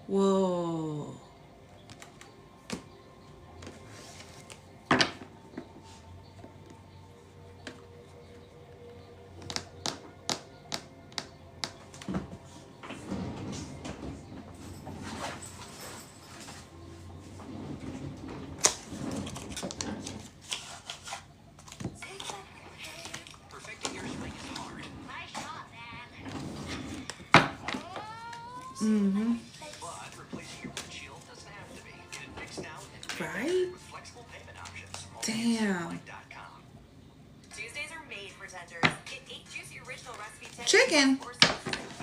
Whoa. Mm-hmm. Right? Damn. Tuesdays are made for tenders. Get 8 juicy original recipe tenders. Chicken.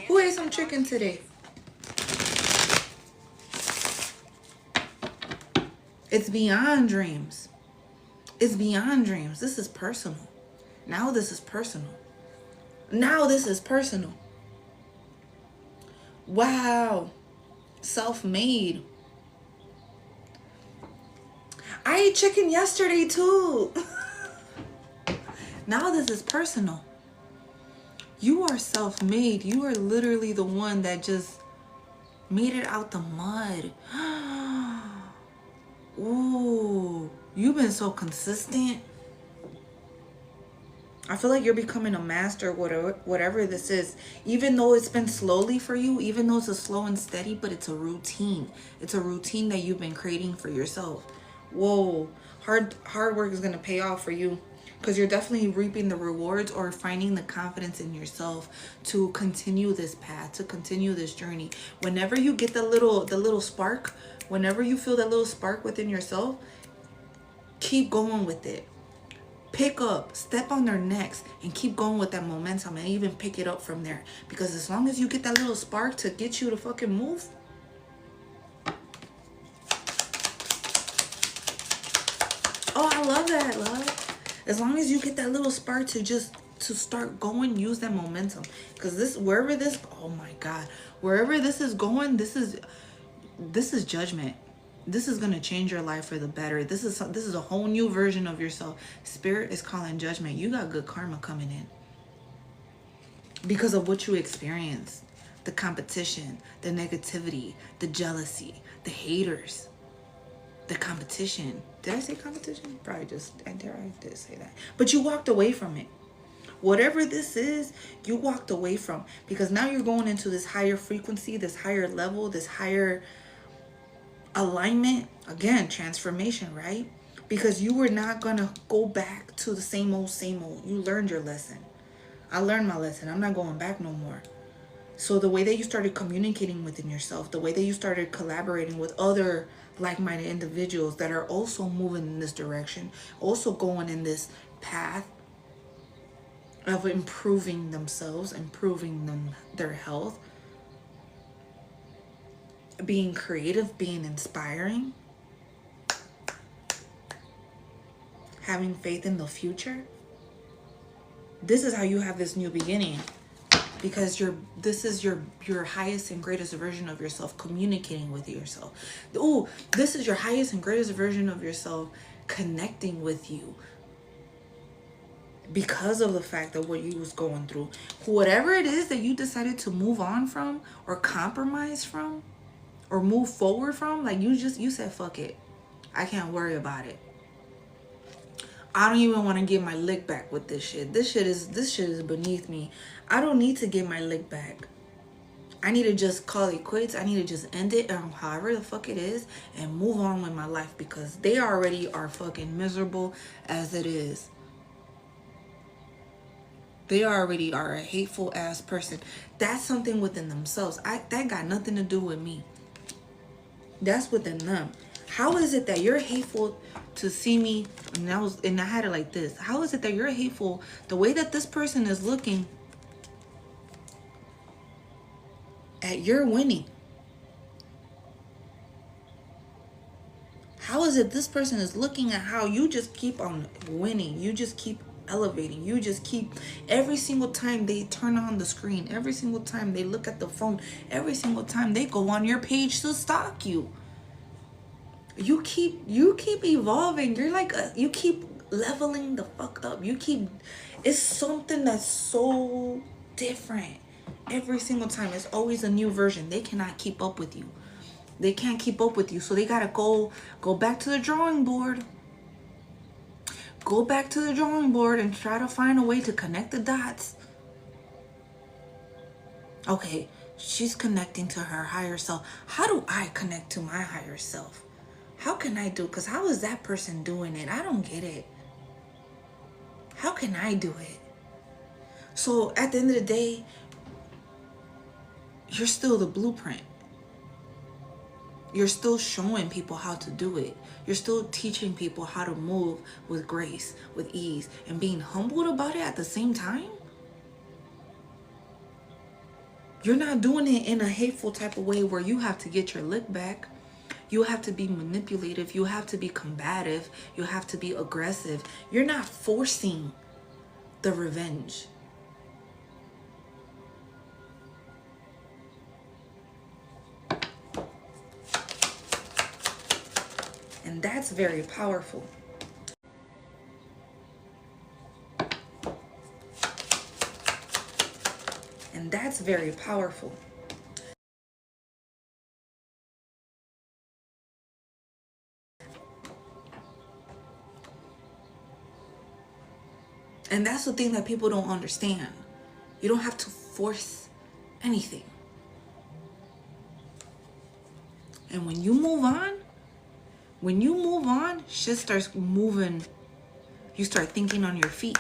Who ate some chicken today? It's beyond dreams. It's beyond dreams. This is personal. Now this is personal. Now this is personal. Wow. Self-made. I ate chicken yesterday too. Now this is personal. You are self-made. You are literally the one that just made it out the mud. Ooh, you've been so consistent. I feel like you're becoming a master, whatever this is. Even though it's been slowly for you, even though it's a slow and steady, but it's a routine. It's a routine that you've been creating for yourself. Whoa, hard work is gonna pay off for you, because you're definitely reaping the rewards or finding the confidence in yourself to continue this path, to continue this journey. Whenever you get the little spark, whenever you feel that little spark within yourself, keep going with it. Pick up, step on their necks, and keep going with that momentum, and even pick it up from there. Because as long as you get that little spark to get you to fucking move. Oh, I love that, love. As long as you get that little spark to start going, use that momentum. Because oh my God, wherever this is going, this is judgment. This is going to change your life for the better. This is a whole new version of yourself. Spirit is calling judgment. You got good karma coming in because of what you experienced. The competition, the negativity, the jealousy, the haters, the competition. Did I say competition? Probably I did say that. But you walked away from it. Whatever this is, you walked away from, because now you're going into this higher frequency, this higher level, this higher alignment. Again, transformation, right? Because you were not gonna go back to the same old. You learned your lesson. I learned my lesson. I'm not going back no more. So the way that you started communicating within yourself, the way that you started collaborating with other like-minded individuals that are also moving in this direction, also going in this path of improving themselves, improving their health, being creative, being inspiring, having faith in the future. This is how you have this new beginning, because this is your highest and greatest version of yourself communicating with yourself. Oh, this is your highest and greatest version of yourself connecting with you, because of the fact of what you was going through. Whatever it is that you decided to move on from, or compromise from, or move forward from, like you said, fuck it, I can't worry about it. I don't even want to get my lick back with this shit. This shit is beneath me. I don't need to get my lick back. I need to just call it quits. I need to just end it, however the fuck it is, and move on with my life, because they already are fucking miserable as it is. They already are a hateful ass person. That's something within themselves. That got nothing to do with me. That's within them. How is it that you're hateful to see me? And I had it like this. How is it that you're hateful the way that this person is looking at your winning? How is it this person is looking at how you just keep on winning? You just keep elevating. You just keep, every single time they turn on the screen, every single time they look at the phone, every single time they go on your page to stalk you. You keep evolving. You're like you keep leveling the fuck up. It's something that's so different every single time. It's always a new version. They cannot keep up with you. They can't keep up with you, so they gotta go back to the drawing board. Go back to the drawing board and try to find a way to connect the dots. Okay, she's connecting to her higher self. How do I connect to my higher self? How can I do? Because how is that person doing it? I don't get it. How can I do it? So at the end of the day, you're still the blueprint. You're still showing people how to do it. You're still teaching people how to move with grace, with ease, and being humbled about it at the same time. You're not doing it in a hateful type of way where you have to get your lick back. You have to be manipulative. You have to be combative. You have to be aggressive. You're not forcing the revenge. And that's very powerful. And that's very powerful. And that's the thing that people don't understand. You don't have to force anything. And when you move on, shit starts moving. You start thinking on your feet.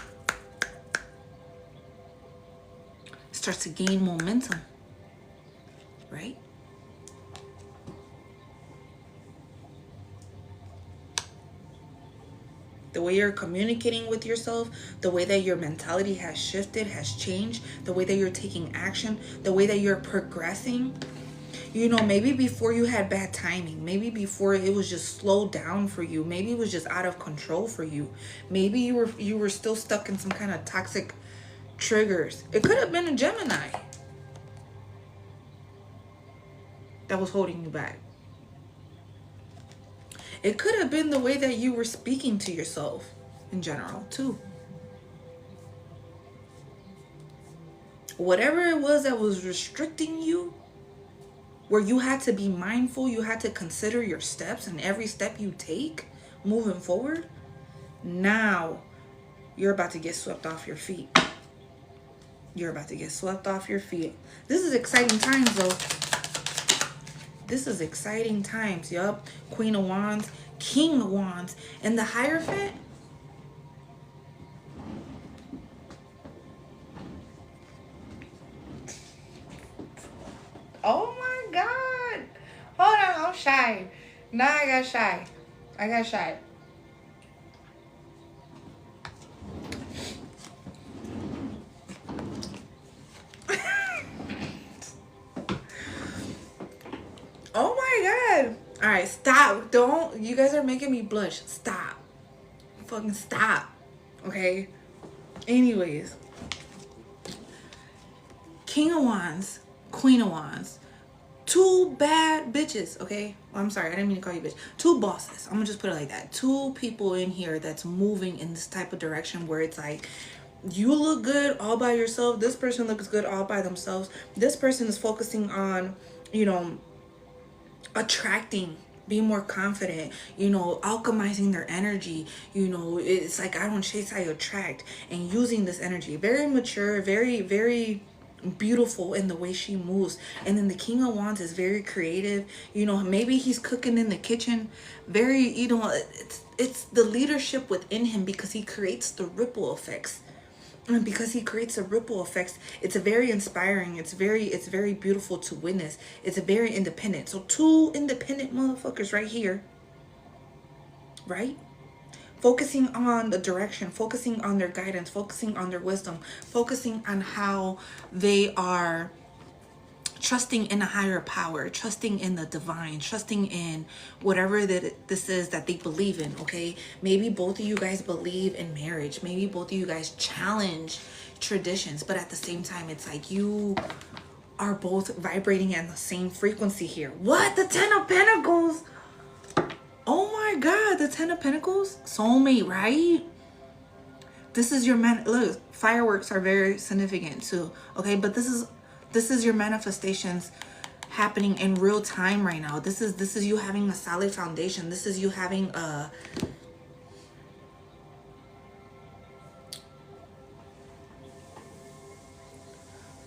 Starts to gain momentum, right? The way you're communicating with yourself, the way that your mentality has shifted, has changed, the way that you're taking action, the way that you're progressing. You know, maybe before you had bad timing. Maybe before it was just slowed down for you. Maybe it was just out of control for you. Maybe you were still stuck in some kind of toxic triggers. It could have been a Gemini that was holding you back. It could have been the way that you were speaking to yourself in general, too. Whatever it was that was restricting you, where you had to be mindful, you had to consider your steps and every step you take moving forward, now you're about to get swept off your feet. You're about to get swept off your feet. This is exciting times, though. This is exciting times, yup. Queen of Wands, King of Wands, and the Hierophant. Oh my God. Hold on, I'm shy. Now I got shy. Oh my God. All right, stop. Don't. You guys are making me blush. Stop. Fucking stop. Okay? Anyways. King of Wands, Queen of Wands. Two bad bitches, okay? Well, I'm sorry, I didn't mean to call you bitch. Two bosses. I'm gonna just put it like that. Two people in here that's moving in this type of direction where it's like, you look good all by yourself. This person looks good all by themselves. This person is focusing on, you know, attracting, being more confident, you know, alchemizing their energy. You know, it's like, I don't chase, I attract, and using this energy. Very mature, very, very beautiful in the way she moves. And then the King of Wands is very creative. You know, maybe he's cooking in the kitchen. Very, you know, it's the leadership within him, because he creates the ripple effects. And because he creates a ripple effects, it's a very inspiring. It's very beautiful to witness. It's a very independent. So two independent motherfuckers right here, right? Focusing on the direction, focusing on their guidance, focusing on their wisdom, focusing on how they are trusting in a higher power, trusting in the divine, trusting in whatever that this is that they believe in, okay? Maybe both of you guys believe in marriage. Maybe both of you guys challenge traditions, but at the same time, it's like you are both vibrating at the same frequency here. What? The Ten of Pentacles? Oh my God, the Ten of Pentacles? Soulmate, right? This is your man. Look, fireworks are very significant too, okay? But this is your manifestations happening in real time right now. This is you having a solid foundation. This is you having a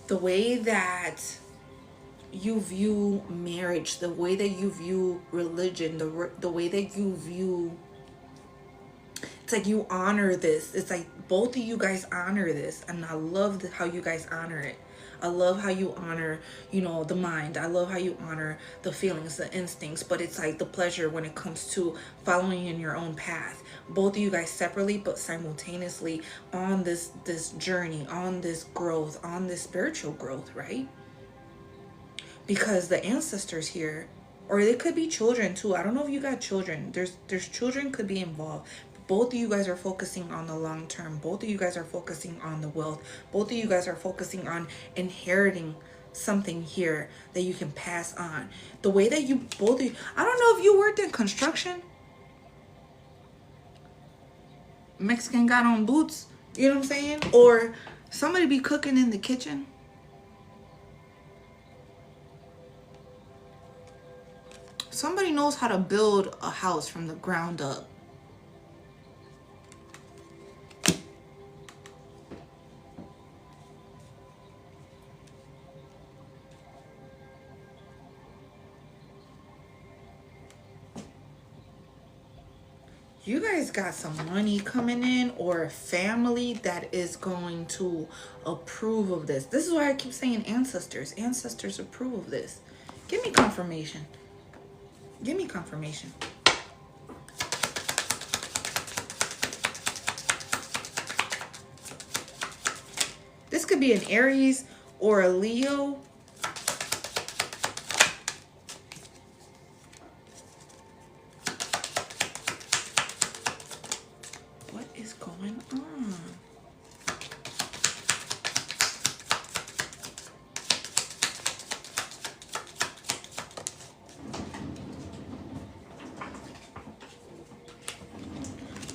the way that you view marriage, the way that you view religion, the way that you view, it's like you honor this. It's like both of you guys honor this, and I love how you guys honor it. I love how you honor, you know, the mind. I love how you honor the feelings, the instincts, but it's like the pleasure when it comes to following in your own path. Both of you guys separately, but simultaneously on this journey, on this growth, on this spiritual growth, right? because the ancestors here, or it could be children too. I don't know if you got children. There's children could be involved. Both of you guys are focusing on the long term. Both of you guys are focusing on the wealth. Both of you guys are focusing on inheriting something here that you can pass on. The way that you both of you, I don't know if you worked in construction. Mexican got on boots, you know what I'm saying? Or somebody be cooking in the kitchen. Somebody knows how to build a house from the ground up. You guys got some money coming in, or a family that is going to approve of this. This is why I keep saying ancestors. Ancestors approve of this. Give me confirmation. Give me confirmation. This could be an Aries or a Leo. What is going on?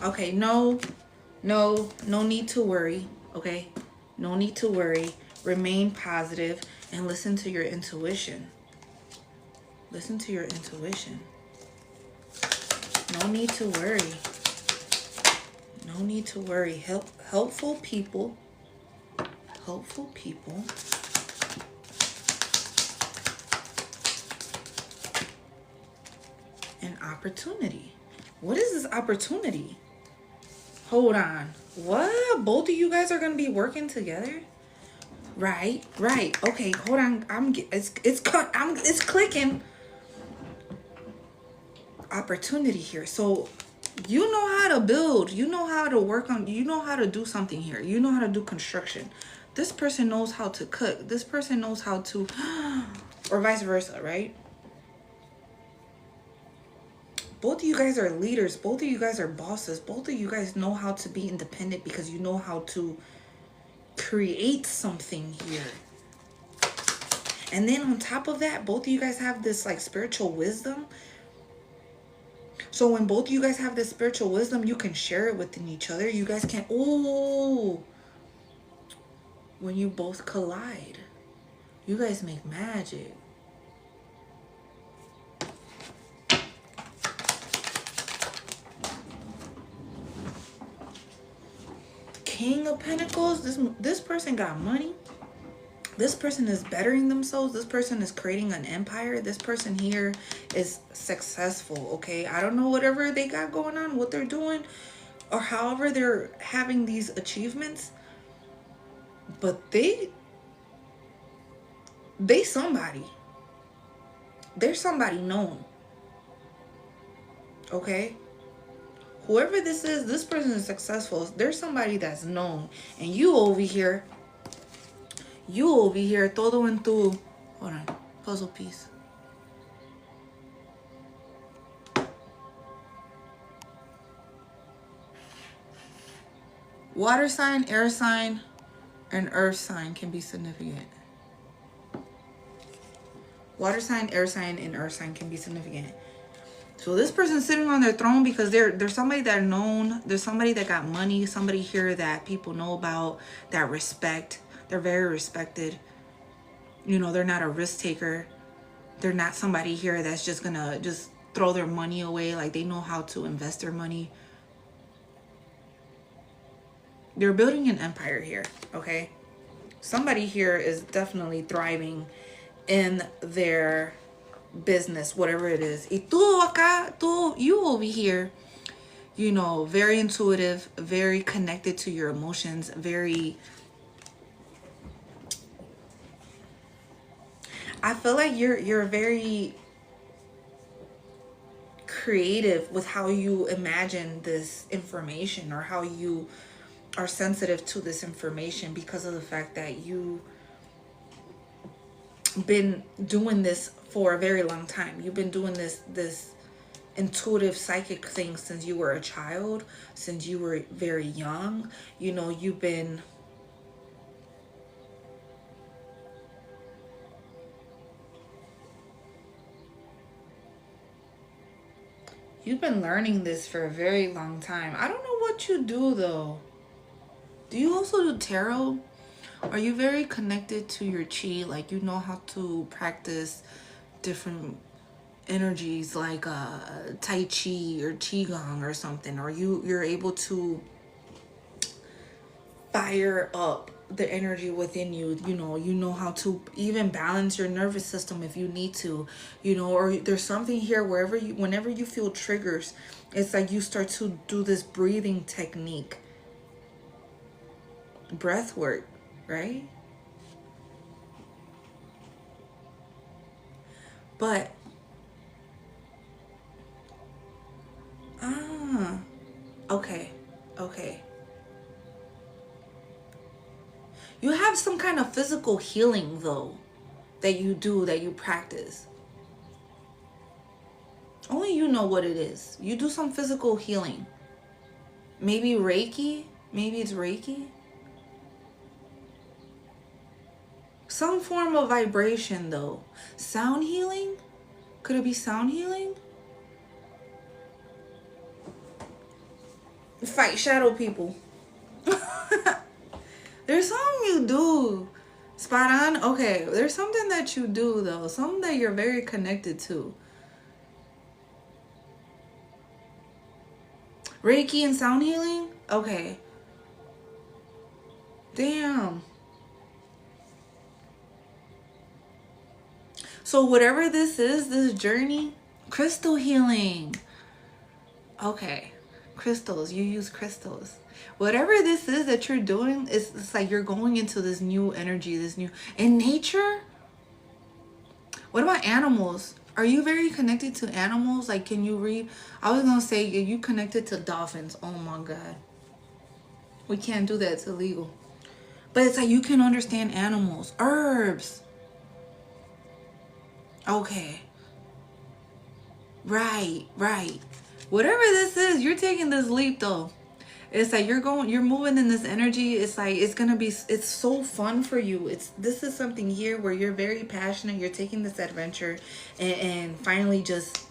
Okay, no need to worry, okay? No need to worry. Remain positive and listen to your intuition. Listen to your intuition. No need to worry. No need to worry. Helpful people. Helpful people. An opportunity. What is this opportunity? Hold on. What? Both of you guys are gonna be working together? Right. Okay, hold on. It's clicking. Opportunity here. So you know how to build. You know how to work on. You know how to do something here. You know how to do construction. This person knows how to cook. This person knows how to, or vice versa, right? Both of you guys are leaders. Both of you guys are bosses. Both of you guys know how to be independent because you know how to create something here. And then on top of that, both of you guys have this like spiritual wisdom. So when both of you guys have this spiritual wisdom, you can share it within each other. You guys can, when you both collide, you guys make magic. King of Pentacles, this person got money. This person is bettering themselves. This person is creating an empire. This person here is successful, okay? I don't know whatever they got going on, what they're doing, or however they're having these achievements, but they somebody. They're somebody known, okay? Whoever this is, this person is successful. There's somebody that's known. And you over here, todo en tu, hold on, puzzle piece. Water sign, air sign, and earth sign can be significant. Water sign, air sign, and earth sign can be significant. So this person's sitting on their throne because they're somebody that are known. There's somebody that got money. Somebody here that people know about, that respect. They're very respected. You know, they're not a risk taker. They're not somebody here that's just gonna just throw their money away. Like, they know how to invest their money. They're building an empire here, okay? Somebody here is definitely thriving in their business, whatever it is. Y tú acá, you over here, you know, very intuitive, very connected to your emotions, very, I feel like you're very creative with how you imagine this information, or how you are sensitive to this information, because of the fact that been doing this for a very long time. You've been doing this intuitive psychic thing since you were a child, since you were very young. You know, you've been learning this for a very long time. I don't know what you do though. Do you also do tarot? Are you very connected to your chi? Like, you know how to practice different energies like Tai Chi or Qigong or something? Or you're able to fire up the energy within you. You know how to even balance your nervous system if you need to, or there's something here whenever you feel triggers, it's like you start to do this breathing technique, breath work, right? But okay, okay. You have some kind of physical healing though that you practice. Only you know what it is. You do some physical healing. Maybe Reiki? Maybe it's Reiki? Some form of vibration though. Sound healing? Could it be sound healing? Fight shadow people. There's something you do. Spot on? Okay, there's something that you do though. Something that you're very connected to. Reiki and sound healing? Okay. Damn. So whatever this is, this journey, crystal healing. Okay. Crystals. You use crystals. Whatever this is that you're doing, it's like you're going into this new energy, this new... In nature? What about animals? Are you very connected to animals? Like, can you read? I was going to say, are you connected to dolphins? Oh my God. We can't do that. It's illegal. But it's like you can understand animals. Herbs. Okay. Right. Whatever this is, you're taking this leap though. It's like you're moving in this energy. It's like it's so fun for you. This is something here where you're very passionate. You're taking this adventure and finally just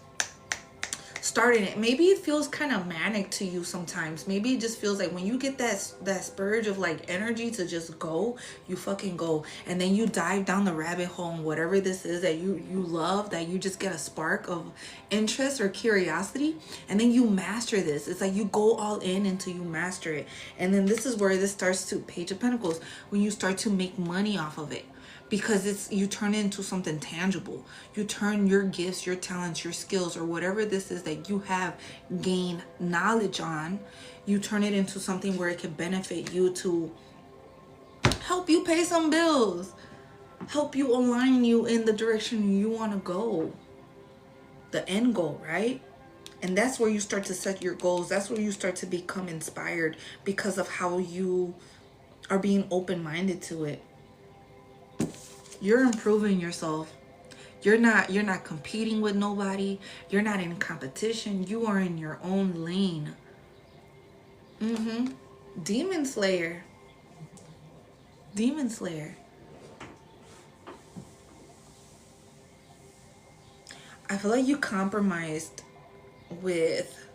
starting it. Maybe it feels kind of manic to you sometimes. Maybe it just feels like when you get that spurge of like energy to just go, you fucking go, and then you dive down the rabbit hole and whatever this is that you love, that you just get a spark of interest or curiosity, and then you master this. It's like you go all in until you master it, and then this is where this starts to Page of Pentacles, when you start to make money off of it. Because you turn it into something tangible. You turn your gifts, your talents, your skills, or whatever this is that you have gained knowledge on, you turn it into something where it can benefit you, to help you pay some bills, help you align you in the direction you want to go, the end goal, right? And that's where you start to set your goals. That's where you start to become inspired because of how you are being open-minded to it. You're improving yourself. You're not competing with nobody. You're not in competition. You are in your own lane. Demon Slayer. Demon Slayer. I feel like you compromised with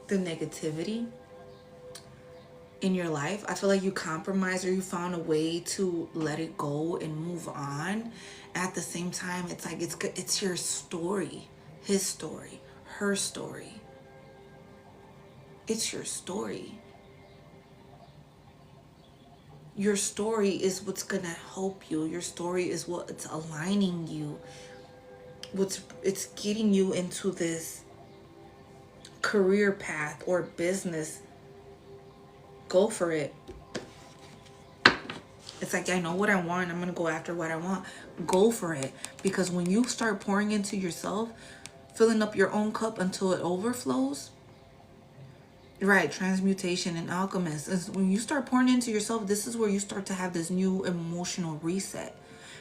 the negativity in your life. I feel like you compromised, or you found a way to let it go and move on. At the same time, it's like it's your story, his story, her story. It's your story. Your story is what's gonna help you. Your story is what's aligning you. It's getting you into this career path or business. Go for it. It's like, I know what I want. I'm going to go after what I want. Go for it. Because when you start pouring into yourself, filling up your own cup until it overflows. Right. Transmutation and alchemist. Is when you start pouring into yourself, this is where you start to have this new emotional reset.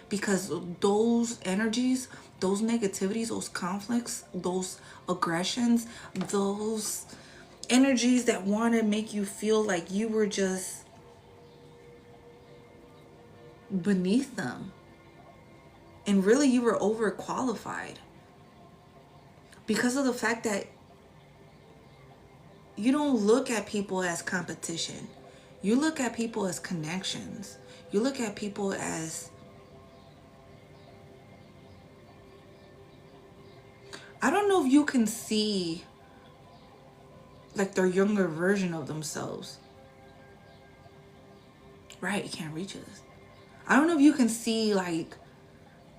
because those energies, those negativities, those conflicts, those aggressions, those energies that want to make you feel like you were just beneath them, and really you were overqualified, because of the fact that you don't look at people as competition. You look at people as connections. You look at people as, I don't know if you can see like their younger version of themselves. Right, you can't reach us. I don't know if you can see like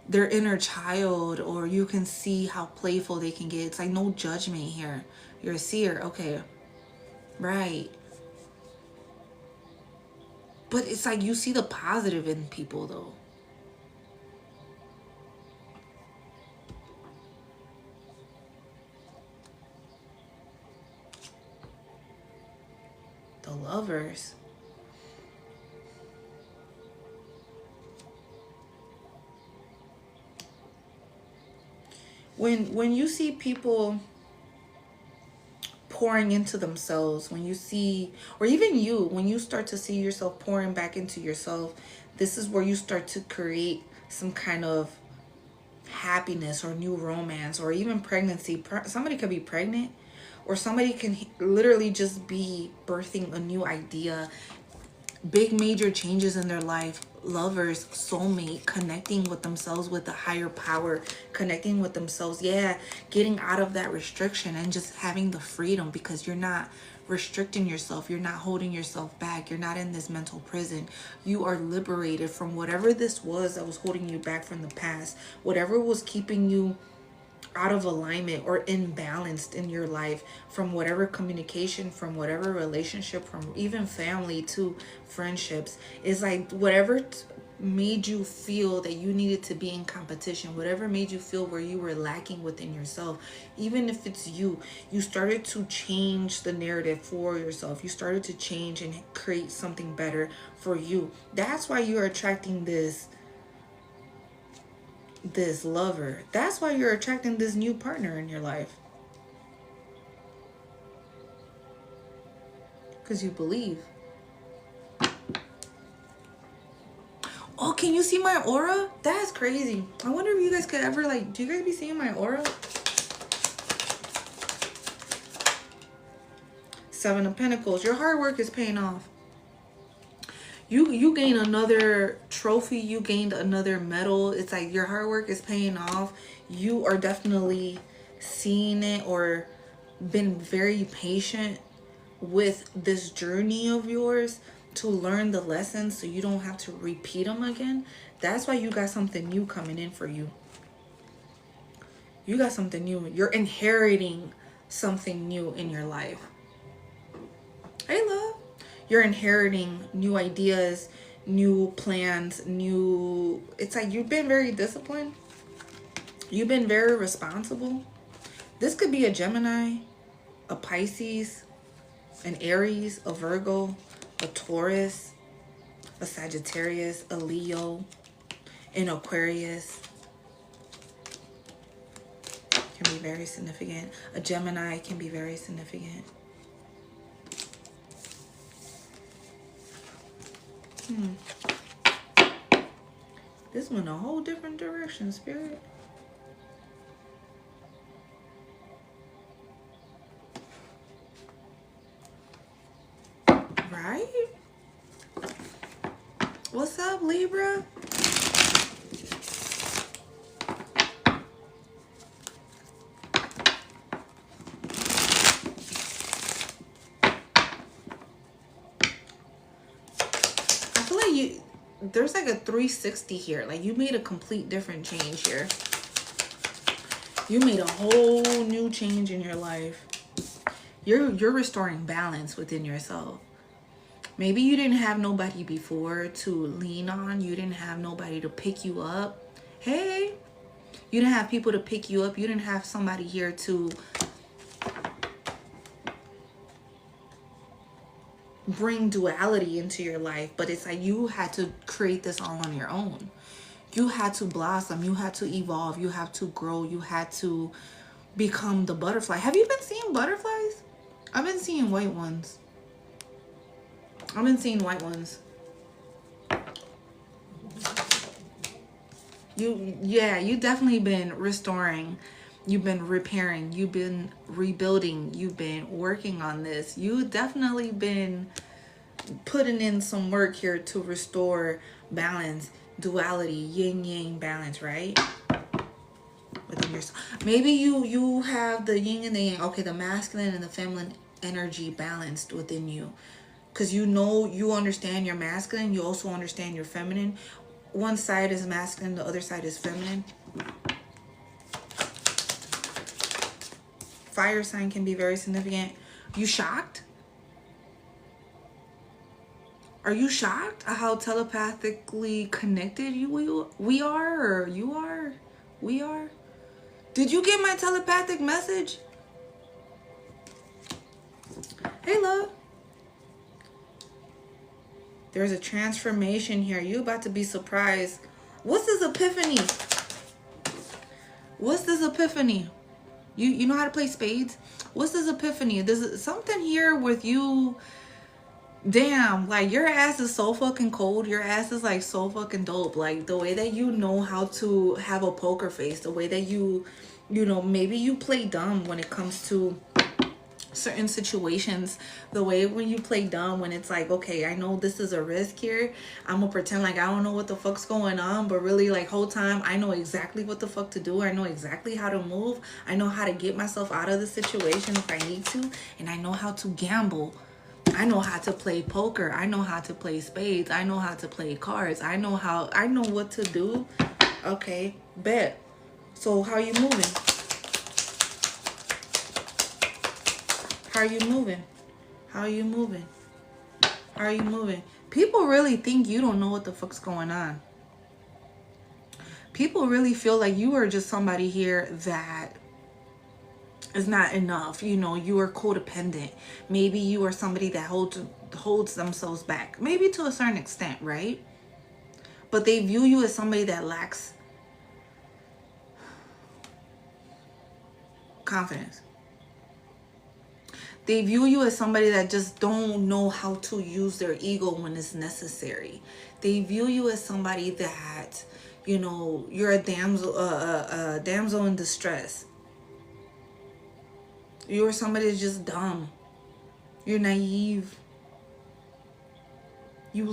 their inner child, or you can see how playful they can get. It's like no judgment here. You're a seer, okay. Right. But it's like you see the positive in people though. The Lovers. When you see people pouring into themselves, when you see, or even you, when you start to see yourself pouring back into yourself, this is where you start to create some kind of happiness or new romance, or even pregnancy. Somebody could be pregnant, or somebody can literally just be birthing a new idea, big major changes in their life. Lovers, soulmate, connecting with themselves, with the higher power, connecting with themselves. Yeah, getting out of that restriction and just having the freedom, because you're not restricting yourself. You're not holding yourself back. You're not in this mental prison. You are liberated from whatever this was that was holding you back from the past, whatever was keeping you out of alignment or imbalanced in your life, from whatever communication, from whatever relationship, from even family to friendships. Is like whatever made you feel that you needed to be in competition, whatever made you feel where you were lacking within yourself, even if it's you started to change the narrative for yourself. You started to change and create something better for you. That's why you're attracting this lover. That's why you're attracting this new partner in your life. Because you believe. Oh, can you see my aura? That's crazy. I wonder if you guys could ever, like, do you guys be seeing my aura? Seven of Pentacles. Your hard work is paying off. You gain another trophy. You gained another medal. It's like your hard work is paying off. You are definitely seeing it, or been very patient with this journey of yours to learn the lessons so you don't have to repeat them again. That's why you got something new coming in for you. You got something new. You're inheriting something new in your life. Hey, love. You're inheriting new ideas, new plans, new... It's like you've been very disciplined. You've been very responsible. This could be a Gemini, a Pisces, an Aries, a Virgo, a Taurus, a Sagittarius, a Leo, an Aquarius. Can be very significant. A Gemini can be very significant. This went a whole different direction, Spirit. Right? What's up, Libra? I feel like there's like a 360 here. Like you made a complete different change here. You made a whole new change in your life. You're restoring balance within yourself. Maybe you didn't have nobody before to lean on. You didn't have nobody to pick you up. Hey, you didn't have people to pick you up. You didn't have somebody here to bring duality into your life. But it's like you had to create this all on your own. You had to blossom. You had to evolve. You had to grow. You had to become the butterfly. Have you been seeing butterflies? I've been seeing white ones. I've been seeing white ones. You definitely been restoring. You've been repairing. You've been rebuilding. You've been working on this. You definitely been putting in some work here to restore balance, duality, yin yang balance, right? Within yourself. Maybe you have the yin and the yang. Okay, the masculine and the feminine energy balanced within you. Because you understand your masculine, you also understand your feminine. One side is masculine, the other side is feminine. Fire sign can be very significant. You shocked? Are you shocked at how telepathically connected we are, or you are? We are? Did you get my telepathic message? Hey, love. There's a transformation here. You about to be surprised. What's this epiphany? What's this epiphany? You know how to play spades? What's this epiphany? There's something here with you. Damn, like your ass is so fucking cold. Your ass is like so fucking dope. Like the way that you know how to have a poker face. The way that you know, maybe you play dumb when it comes to certain situations. The way when you play dumb, when it's like, okay, I know this is a risk here, I'm gonna pretend like I don't know what the fuck's going on, but really like whole time I know exactly what the fuck to do. I know exactly how to move. I know how to get myself out of the situation if I need to, and I know how to gamble. I know how to play poker. I know how to play spades. I know how to play cards. I know what to do. Okay, bet. So how you moving? How are you moving? How are you moving? How are you moving? People really think you don't know what the fuck's going on. People really feel like you are just somebody here that is not enough. You know, you are codependent. Maybe you are somebody that holds themselves back. Maybe to a certain extent, right? But they view you as somebody that lacks confidence. They view you as somebody that just don't know how to use their ego when it's necessary. They view you as somebody that, you know, you're a damsel in distress. You're somebody that's just dumb. You're naive. You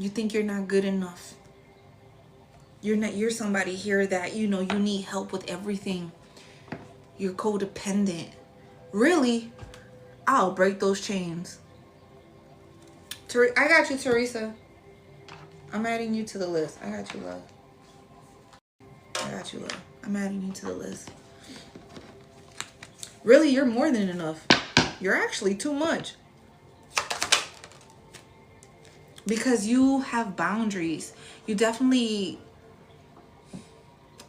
think you're not good enough. You're somebody here that, you know, you need help with everything. You're codependent. Really, I'll break those chains. I got you, Teresa. I'm adding you to the list. I got you, love. I got you, love. I'm adding you to the list. Really, you're more than enough. You're actually too much. Because you have boundaries. You definitely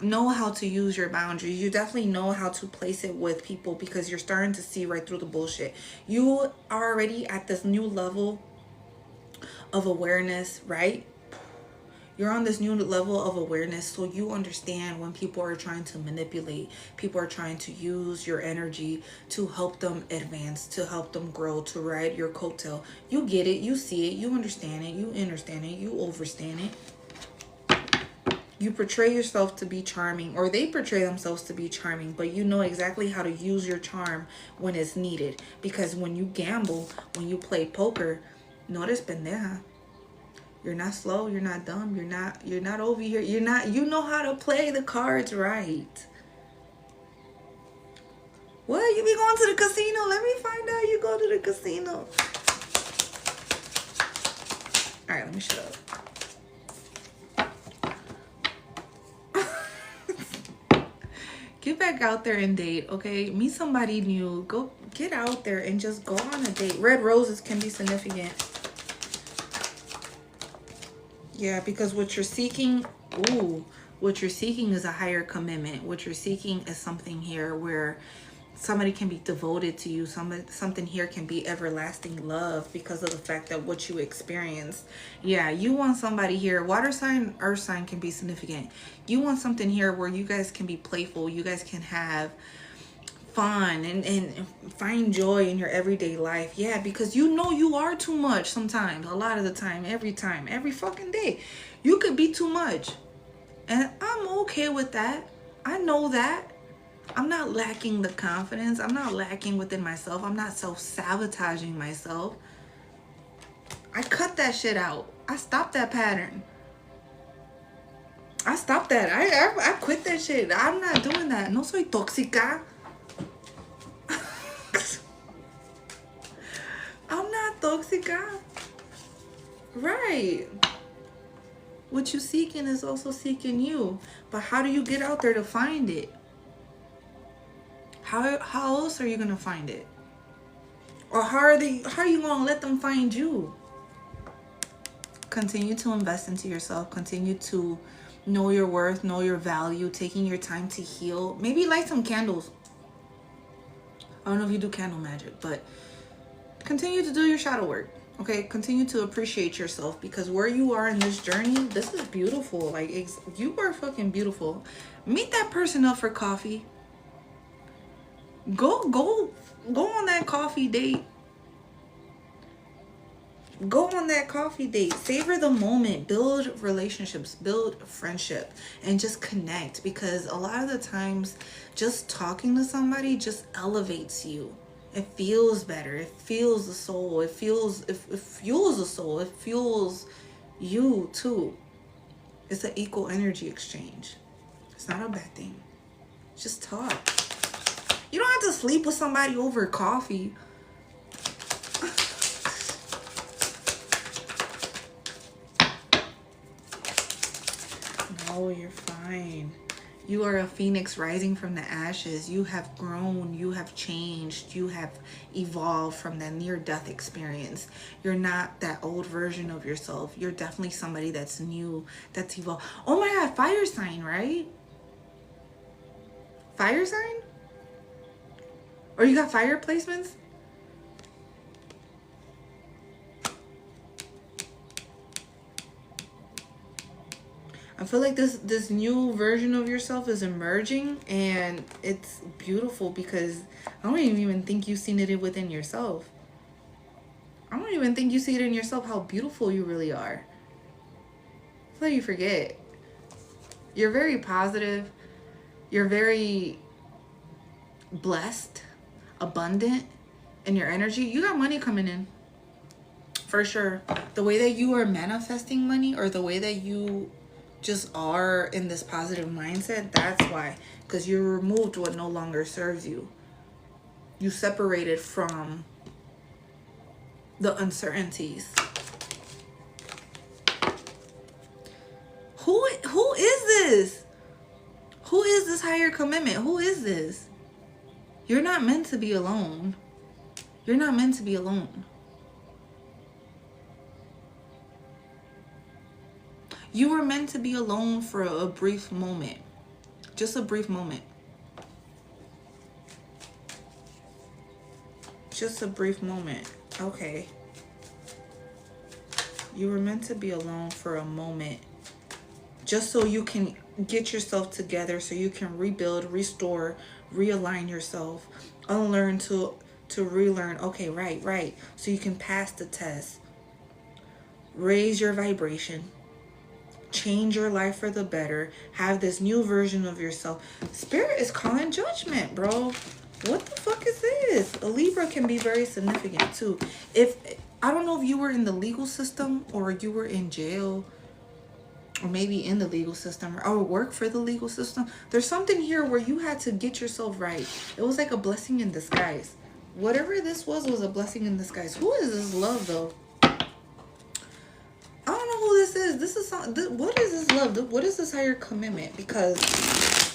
know how to use your boundaries. You definitely know how to place it with people, because you're starting to see right through the bullshit. You are already at this new level of awareness, right? You're on this new level of awareness, so you understand when people are trying to manipulate, people are trying to use your energy to help them advance, to help them grow, to ride your coattail. You get it, you see it, you understand it, you overstand it. You portray yourself to be charming, or they portray themselves to be charming, but you know exactly how to use your charm when it's needed. Because when you gamble, when you play poker, no eres pendeja. You're not slow, you're not dumb, you're not over here. You know how to play the cards right. What? You be going to the casino? Let me find out you go to the casino. All right, let me shut up. Get back out there and date, okay? Meet somebody new. Go get out there and just go on a date. Red roses can be significant. Yeah, because what you're seeking, what you're seeking is a higher commitment. What you're seeking is something here where somebody can be devoted to you. Something here can be everlasting love because of the fact that what you experienced. Yeah, you want somebody here. Water sign, earth sign can be significant. You want something here where you guys can be playful. You guys can have fun and find joy in your everyday life. Yeah, because you know you are too much sometimes. A lot of the time, every fucking day. You could be too much. And I'm okay with that. I know that. I'm not lacking the confidence. I'm not lacking within myself. I'm not self-sabotaging myself. I cut that shit out. I stopped that pattern. I stopped that. I quit that shit. I'm not doing that. No soy tóxica. I'm not tóxica. Right. What you seeking is also seeking you. But how do you get out there to find it? How else are you gonna find it? Or how are you gonna let them find you? Continue to invest into yourself. Continue to know your worth, know your value, taking your time to heal. Maybe light some candles. I don't know if you do candle magic, but continue to do your shadow work. Okay, continue to appreciate yourself, because where you are in this journey, this is beautiful. Like, you are fucking beautiful. Meet that person up for coffee. Go on that coffee date. Go on that coffee date. Savor the moment. Build relationships. Build friendship. And just connect. Because a lot of the times, just talking to somebody just elevates you. It feels better. It fuels the soul. It fuels the soul. It fuels you too. It's an equal energy exchange. It's not a bad thing. Just talk. You don't have to sleep with somebody over coffee. No, you're fine. You are a phoenix rising from the ashes. You have grown. You have changed. You have evolved from that near-death experience. You're not that old version of yourself. You're definitely somebody that's new, that's evolved. Oh my God, fire sign, right? Fire sign? Or you got fire placements? I feel like this new version of yourself is emerging, and it's beautiful because I don't even think you've seen it within yourself. I don't even think you see it in yourself how beautiful you really are. I feel like you forget. You're very positive. You're very blessed, abundant in your energy. You got money coming in. For sure. The way that you are manifesting money, or the way that you just are in this positive mindset, that's why. Because you removed what no longer serves you. You separated from the uncertainties. Who is this? Who is this higher commitment? Who is this? You're not meant to be alone. You're not meant to be alone. You were meant to be alone for a brief moment. Just a brief moment. Just a brief moment. Okay. You were meant to be alone for a moment. Just so you can get yourself together, so you can rebuild, restore, realign yourself, unlearn to relearn. Okay, right. So you can pass the test. Raise your vibration. Change your life for the better. Have this new version of yourself. Spirit is calling judgment, bro. What the fuck is this? A Libra can be very significant too. I don't know if you were in the legal system, or you were in jail, or maybe in the legal system, or work for the legal system. There's something here where you had to get yourself right. It was like a blessing in disguise. Whatever this was a blessing in disguise. Who is this love though? I don't know who this is. What is this love? What is this higher commitment? Because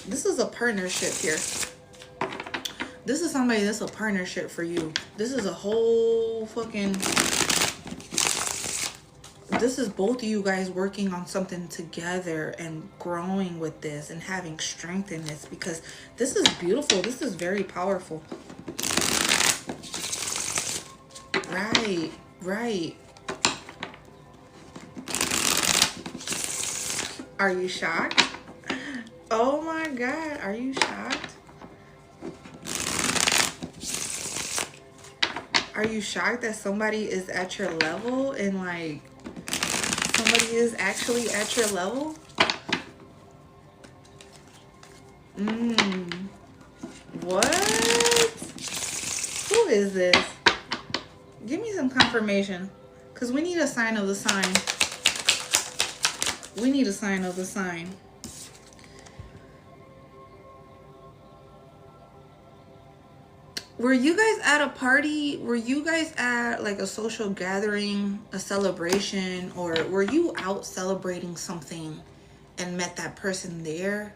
this is a partnership here. This is somebody that's a partnership for you. This is a whole fucking... This is both of you guys working on something together and growing with this and having strength in this, because this is beautiful. This is very powerful. Right, right. Are you shocked? Oh my God, are you shocked? Are you shocked that somebody is at your level and like somebody is actually at your level? What? Who is this? Give me some confirmation, because we need a sign of the sign. We need a sign of the sign. Were you guys at a party? Were you guys at like a social gathering, a celebration, or were you out celebrating something and met that person there?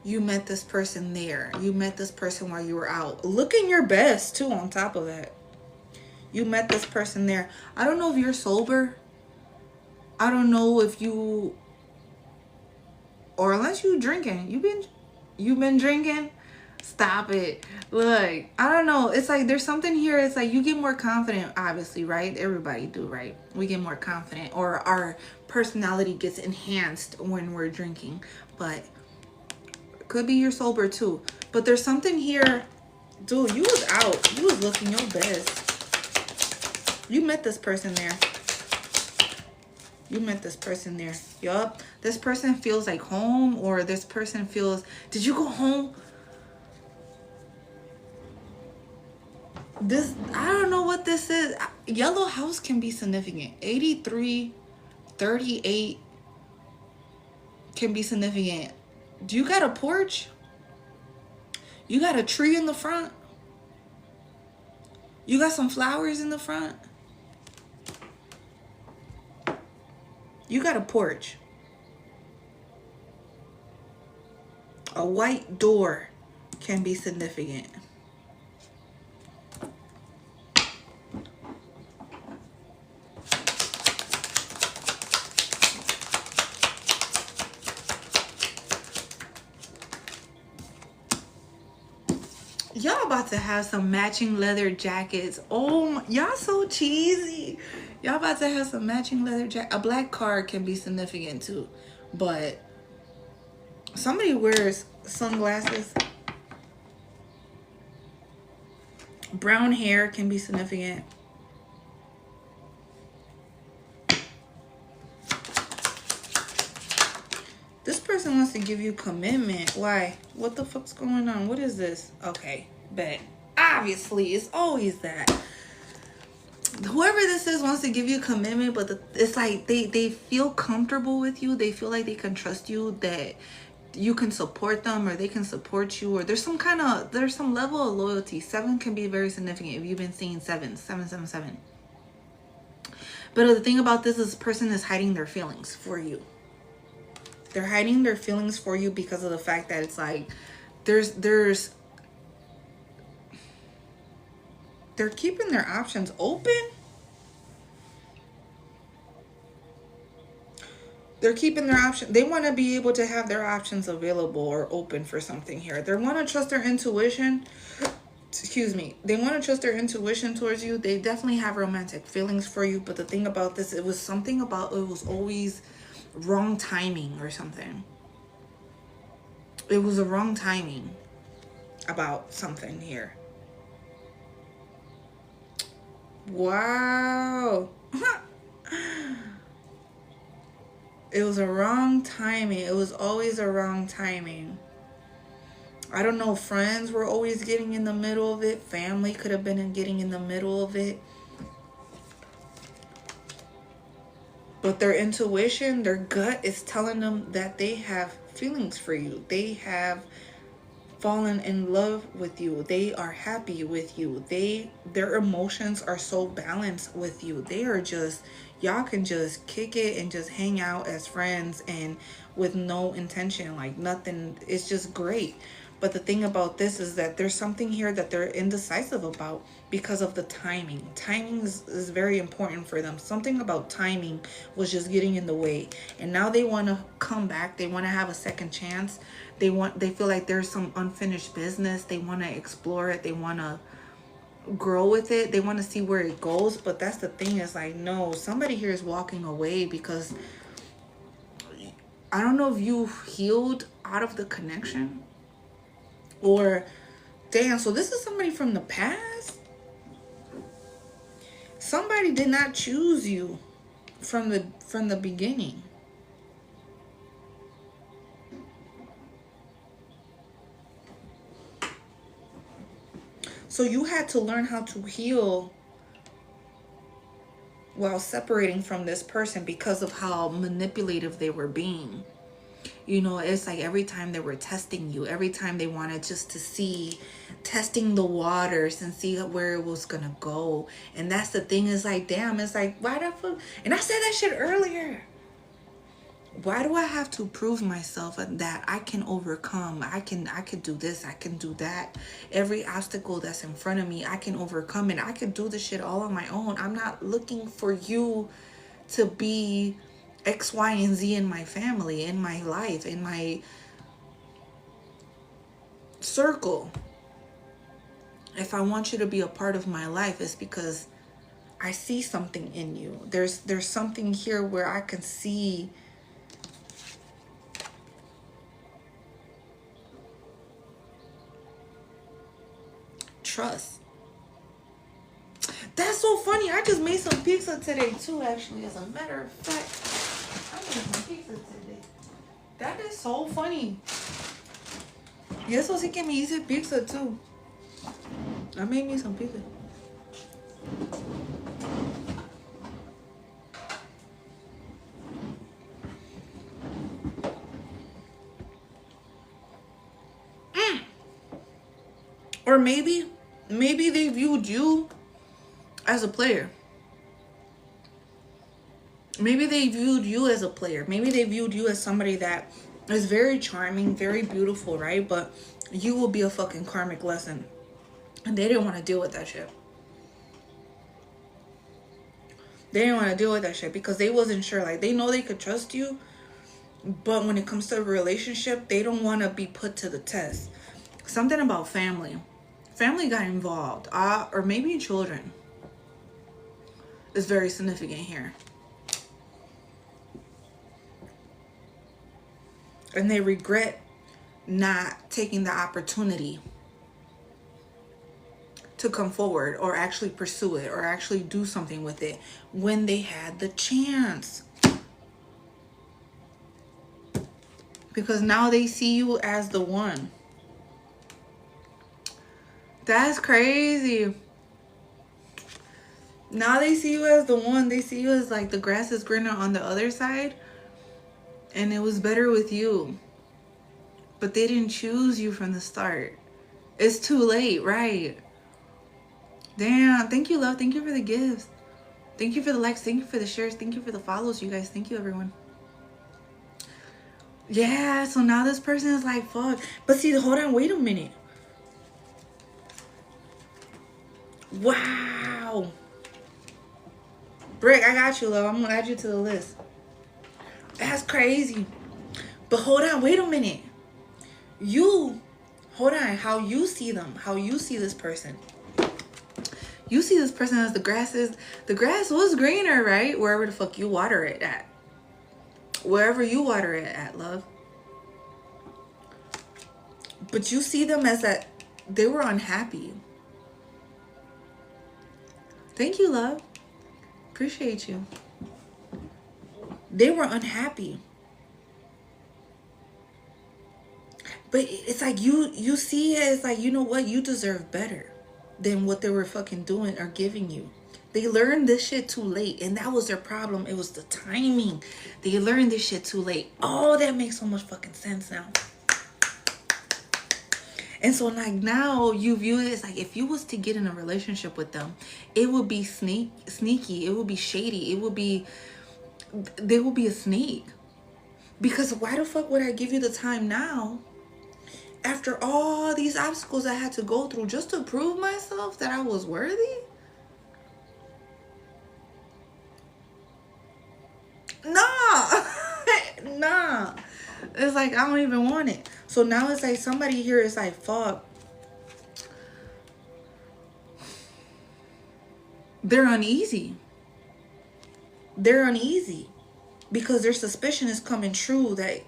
You met this person there. You met this person while you were out. Looking your best too on top of that. You met this person there. I don't know if you're sober. I don't know if you, or unless you drinking. You've been drinking? Stop it. Look, I don't know. It's like there's something here. It's like you get more confident, obviously, right? Everybody do, right? We get more confident, or our personality gets enhanced when we're drinking. But could be you're sober too. But there's something here. Dude, you was out. You was looking your best. You met this person there. You met this person there. Yup. This person feels like home, or this person feels, did you go home? This, I don't know what this is. Yellow house can be significant. 83, 38 can be significant. Do you got a porch? You got a tree in the front? You got some flowers in the front? You got a porch. A white door can be significant. Y'all about to have some matching leather jackets. Oh, y'all so cheesy. Y'all about to have some matching leather jacket. A black card can be significant too. But somebody wears sunglasses. Brown hair can be significant. This person wants to give you commitment. Why? What the fuck's going on? What is this? Okay, bet. Obviously, it's always that. Whoever this is wants to give you commitment, but it's like they feel comfortable with you. They feel like they can trust you, that you can support them, or they can support you, or there's some level of loyalty. 7 can be very significant if you've been seeing 7. But the thing about this person is hiding their feelings for you. They're hiding their feelings for you because of the fact that it's like they're keeping their options open. They're keeping their option. They want to be able to have their options available or open for something here. They want to trust their intuition. Excuse me. They want to trust their intuition towards you. They definitely have romantic feelings for you. But the thing about this, it was something about, it was always wrong timing or something. It was a wrong timing about something here. Wow. It was a wrong timing. It was always a wrong timing. I don't know. Friends were always getting in the middle of it. Family could have been getting in the middle of it. But their intuition, their gut is telling them that they have feelings for you. They have fallen in love with you. They are happy with you. Their emotions are so balanced with you. They are just, y'all can just kick it and just hang out as friends and with no intention, like nothing. It's just great. But the thing about this is that there's something here that they're indecisive about because of the timing. Timing is very important for them. Something about timing was just getting in the way. And now they want to come back. They want to have a second chance. They feel like there's some unfinished business. They want to explore it. They want to grow with it. They want to see where it goes. But that's the thing, is like, no, somebody here is walking away because I don't know if you healed out of the connection, or damn, so this is somebody from the past. Somebody did not choose you from the beginning. So you had to learn how to heal while separating from this person because of how manipulative they were being. You know, it's like every time they were testing you, every time they wanted just to see, testing the waters and see where it was gonna go. And that's the thing, is like, damn, it's like, why the fuck? And I said that shit earlier. Why do I have to prove myself that I can overcome? I can do this, I can do that. Every obstacle that's in front of me, I can overcome it. I can do this shit all on my own. I'm not looking for you to be X, Y, and Z in my family, in my life, in my circle. If I want you to be a part of my life, it's because I see something in you. There's something here where I can see trust. That's so funny. I just made some pizza today too, actually. As a matter of fact, I made some pizza today. That is so funny. Y eso sí que me hice pizza too. I made me some pizza. Or maybe they viewed you as a player. Maybe they viewed you as a player. Maybe they viewed you as somebody that is very charming, very beautiful, right? But you will be a fucking karmic lesson. And they didn't want to deal with that shit. They didn't want to deal with that shit because they wasn't sure. Like, they know they could trust you, but when it comes to a relationship, they don't want to be put to the test. Something about family. Family got involved. Or maybe children is very significant here. And they regret not taking the opportunity to come forward or actually pursue it or actually do something with it when they had the chance. Because now they see you as the one. That's crazy. Now they see you as the one. They see you as like the grass is greener on the other side. And it was better with you. But they didn't choose you from the start. It's too late, right? Damn. Thank you, love. Thank you for the gifts. Thank you for the likes. Thank you for the shares. Thank you for the follows, you guys. Thank you, everyone. Yeah, so now this person is like, fuck. But see, hold on. Wait a minute. Wow. Brick, I got you, love. I'm gonna add you to the list. That's crazy. But hold on, wait a minute. Hold on, how you see them, how you see this person. You see this person as the grass was greener, right? Wherever the fuck you water it at. Wherever you water it at, love. But you see them as that they were unhappy. Thank you, love. Appreciate you. They were unhappy. But it's like you see it as like, you know what? You deserve better than what they were fucking doing or giving you. They learned this shit too late. And that was their problem. It was the timing. They learned this shit too late. Oh, that makes so much fucking sense now. And so like now you view it as like, if you was to get in a relationship with them, it would be sneaky. It would be shady. They will be a snake. Because why the fuck would I give you the time now After all these obstacles I had to go through just to prove myself that I was worthy? Nah. Nah. It's like, I don't even want it. So now it's like somebody here is like, fuck. They're uneasy. They're uneasy because their suspicion is coming true that,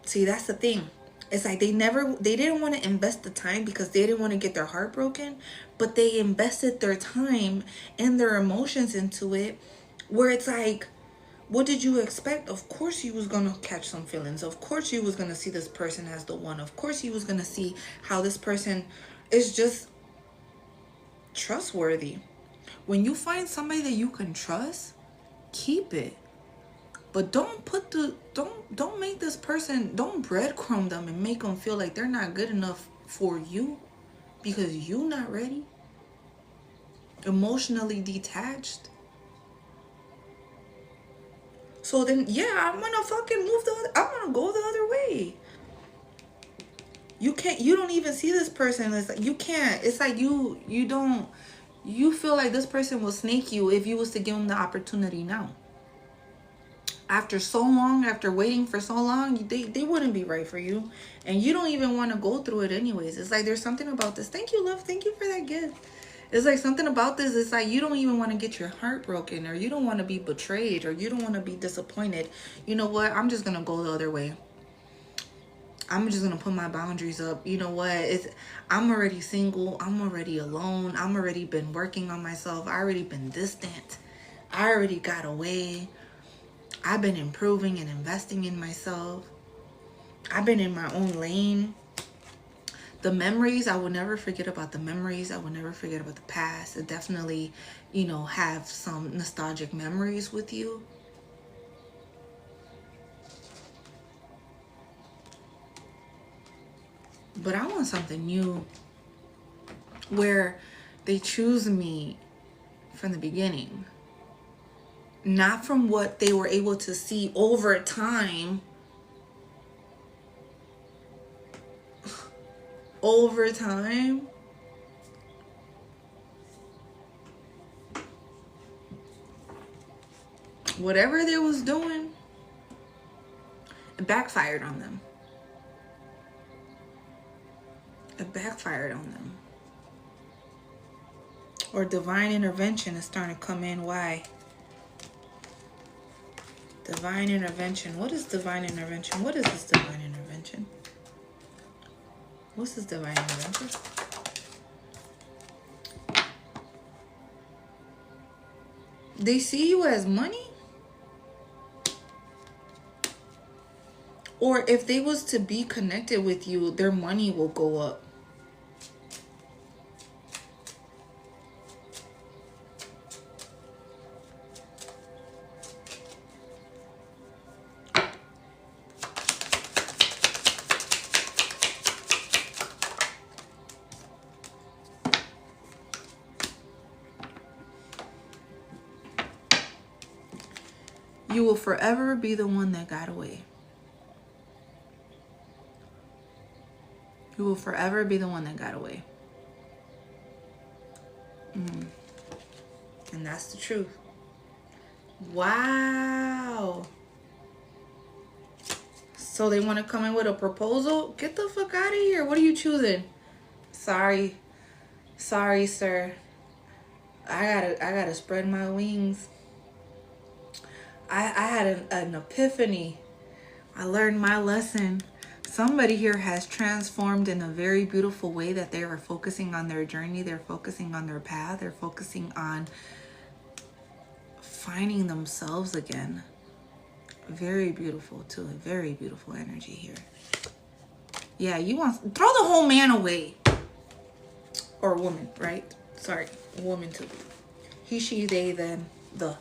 see, that's the thing. It's like they didn't want to invest the time because they didn't want to get their heart broken, but they invested their time and their emotions into it, where it's like, what did you expect? Of course you was going to catch some feelings. Of course you was going to see this person as the one. Of course you was going to see how this person is just trustworthy. When you find somebody that you can trust, keep it. But don't make this person, don't breadcrumb them and make them feel like they're not good enough for you because you not ready. Emotionally detached. So then, yeah, I'm gonna fucking I'm gonna go the other way. You don't even see this person. It's like, you can't, it's like you feel like this person will snake you if you was to give them the opportunity now. After so long, after waiting for so long, they wouldn't be right for you. And you don't even want to go through it anyways. It's like there's something about this. Thank you, love. Thank you for that gift. It's like something about this. It's like you don't even want to get your heart broken, or you don't want to be betrayed, or you don't want to be disappointed. You know what? I'm just going to go the other way. I'm just going to put my boundaries up. You know what? I'm already single. I'm already alone. I'm already been working on myself. I already been distant. I already got away. I've been improving and investing in myself. I've been in my own lane. The memories, I will never forget about the memories. I will never forget about the past. It definitely, have some nostalgic memories with you. But I want something new where they choose me from the beginning. Not from what they were able to see over time. Over time. Whatever they was doing, it backfired on them. It backfired on them. Or divine intervention is starting to come in. Why? Divine intervention. What is divine intervention? What is this divine intervention? What's this divine intervention? They see you as money? Or if they was to be connected with you, their money will go up. You will forever be the one that got away. You will forever be the one that got away. And that's the truth. Wow. So they want to come in with a proposal? Get the fuck out of here. What are you choosing? Sorry, sir. I gotta spread my wings. I had an epiphany. I learned my lesson. Somebody here has transformed in a very beautiful way, that they are focusing on their journey. They're focusing on their path. They're focusing on finding themselves again. Very beautiful too. A very beautiful energy here. Yeah, you want, throw the whole man away. Or woman, right? Sorry, woman too. He, she, they, them, the.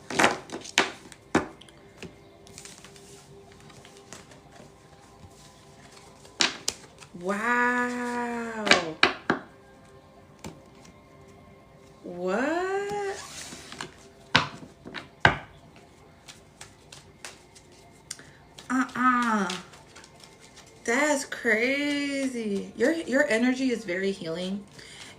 Wow. What? That's crazy. Your energy is very healing.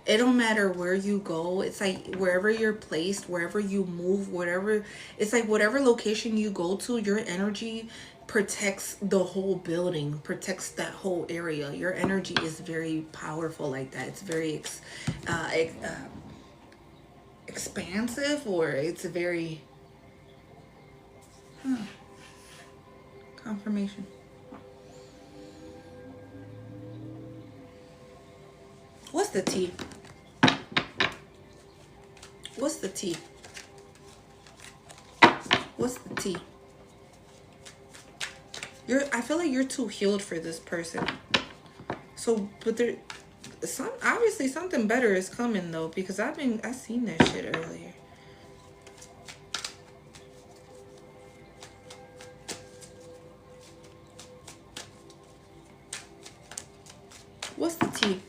It don't matter where you go. It's like wherever you're placed, wherever you move, whatever, it's like whatever location you go to, your energy protects the whole building, protects that whole area. Your energy is very powerful like that. It's very expansive, or it's very confirmation. What's the tea? What's the tea? What's the tea? I feel like you're too healed for this person. So, but obviously something better is coming though, because I seen that shit earlier. What's the tea?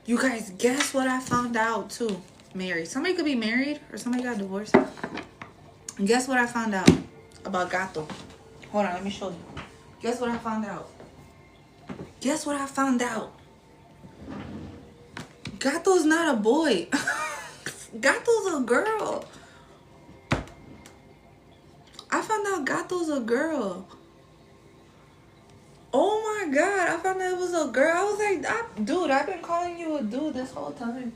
You guys, guess what I found out too? Married. Somebody could be married or somebody got divorced. Guess what I found out about Gato? Hold on, let me show you. Guess what I found out? Guess what I found out? Gato's not a boy. Gato's a girl. I found out Gato's a girl. Oh my god, I found out it was a girl. I was like, dude, I've been calling you a dude this whole time.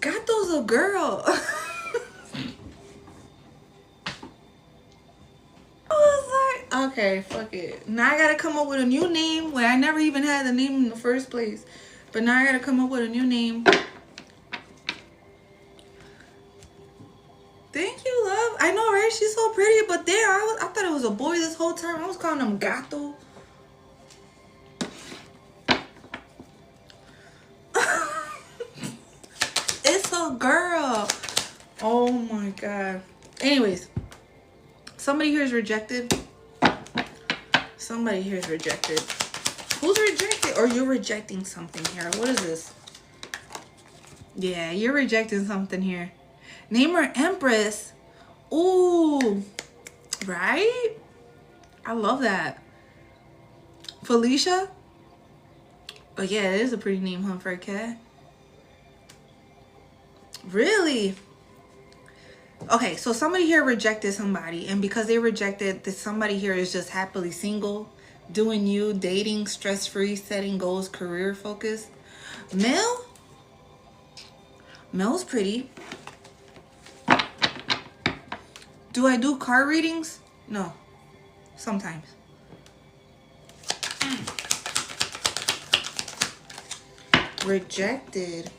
Gato's a girl. I was like, okay, fuck it. Now I gotta come up with a new name when I never even had the name in the first place. But now I gotta come up with a new name. Thank you, love. I know, right? She's so pretty, but I thought it was a boy this whole time. I was calling him Gato. It's a girl. Oh my god. Anyways, somebody here is rejected. Somebody here is rejected. Who's rejected? Or you're rejecting something here. What is this? Yeah, you're rejecting something here. Name her Empress. Ooh, right? I love that. Felicia. Oh yeah, it is a pretty name, huh, for a cat. Really? Okay, so somebody here rejected somebody, and because they rejected, somebody here is just happily single, doing you, dating, stress-free, setting goals, career focused. Mel? Mel's pretty. Do I do card readings? No. Sometimes. Rejected.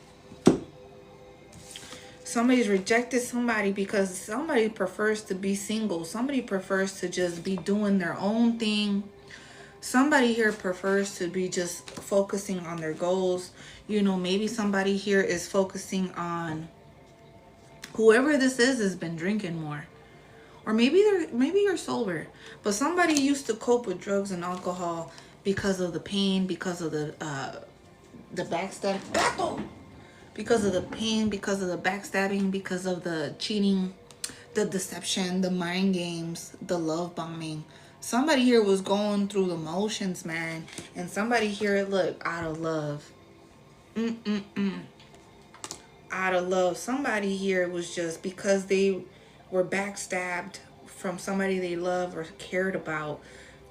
Somebody's rejected somebody because somebody prefers to be single. Somebody prefers to just be doing their own thing. Somebody here prefers to be just focusing on their goals. You know, maybe somebody here is focusing on whoever this is has been drinking more. Or maybe you're sober, but somebody used to cope with drugs and alcohol because of the pain, because of the backstabbing, because of the pain, because of the backstabbing, because of the cheating, the deception, the mind games, the love bombing. Somebody here was going through the motions, man, and somebody here, look, out of love. Out of love. Somebody here was just because they were backstabbed from somebody they love or cared about,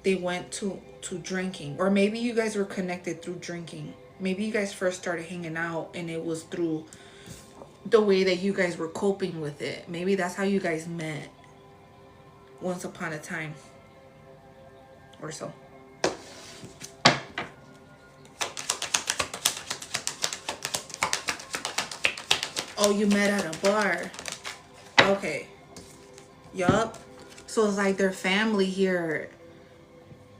they went to drinking. Or maybe you guys were connected through drinking. Maybe you guys first started hanging out and it was through the way that you guys were coping with it. Maybe that's how you guys met once upon a time or so. Oh, you met at a bar. Okay. Yup. So it's like their family here.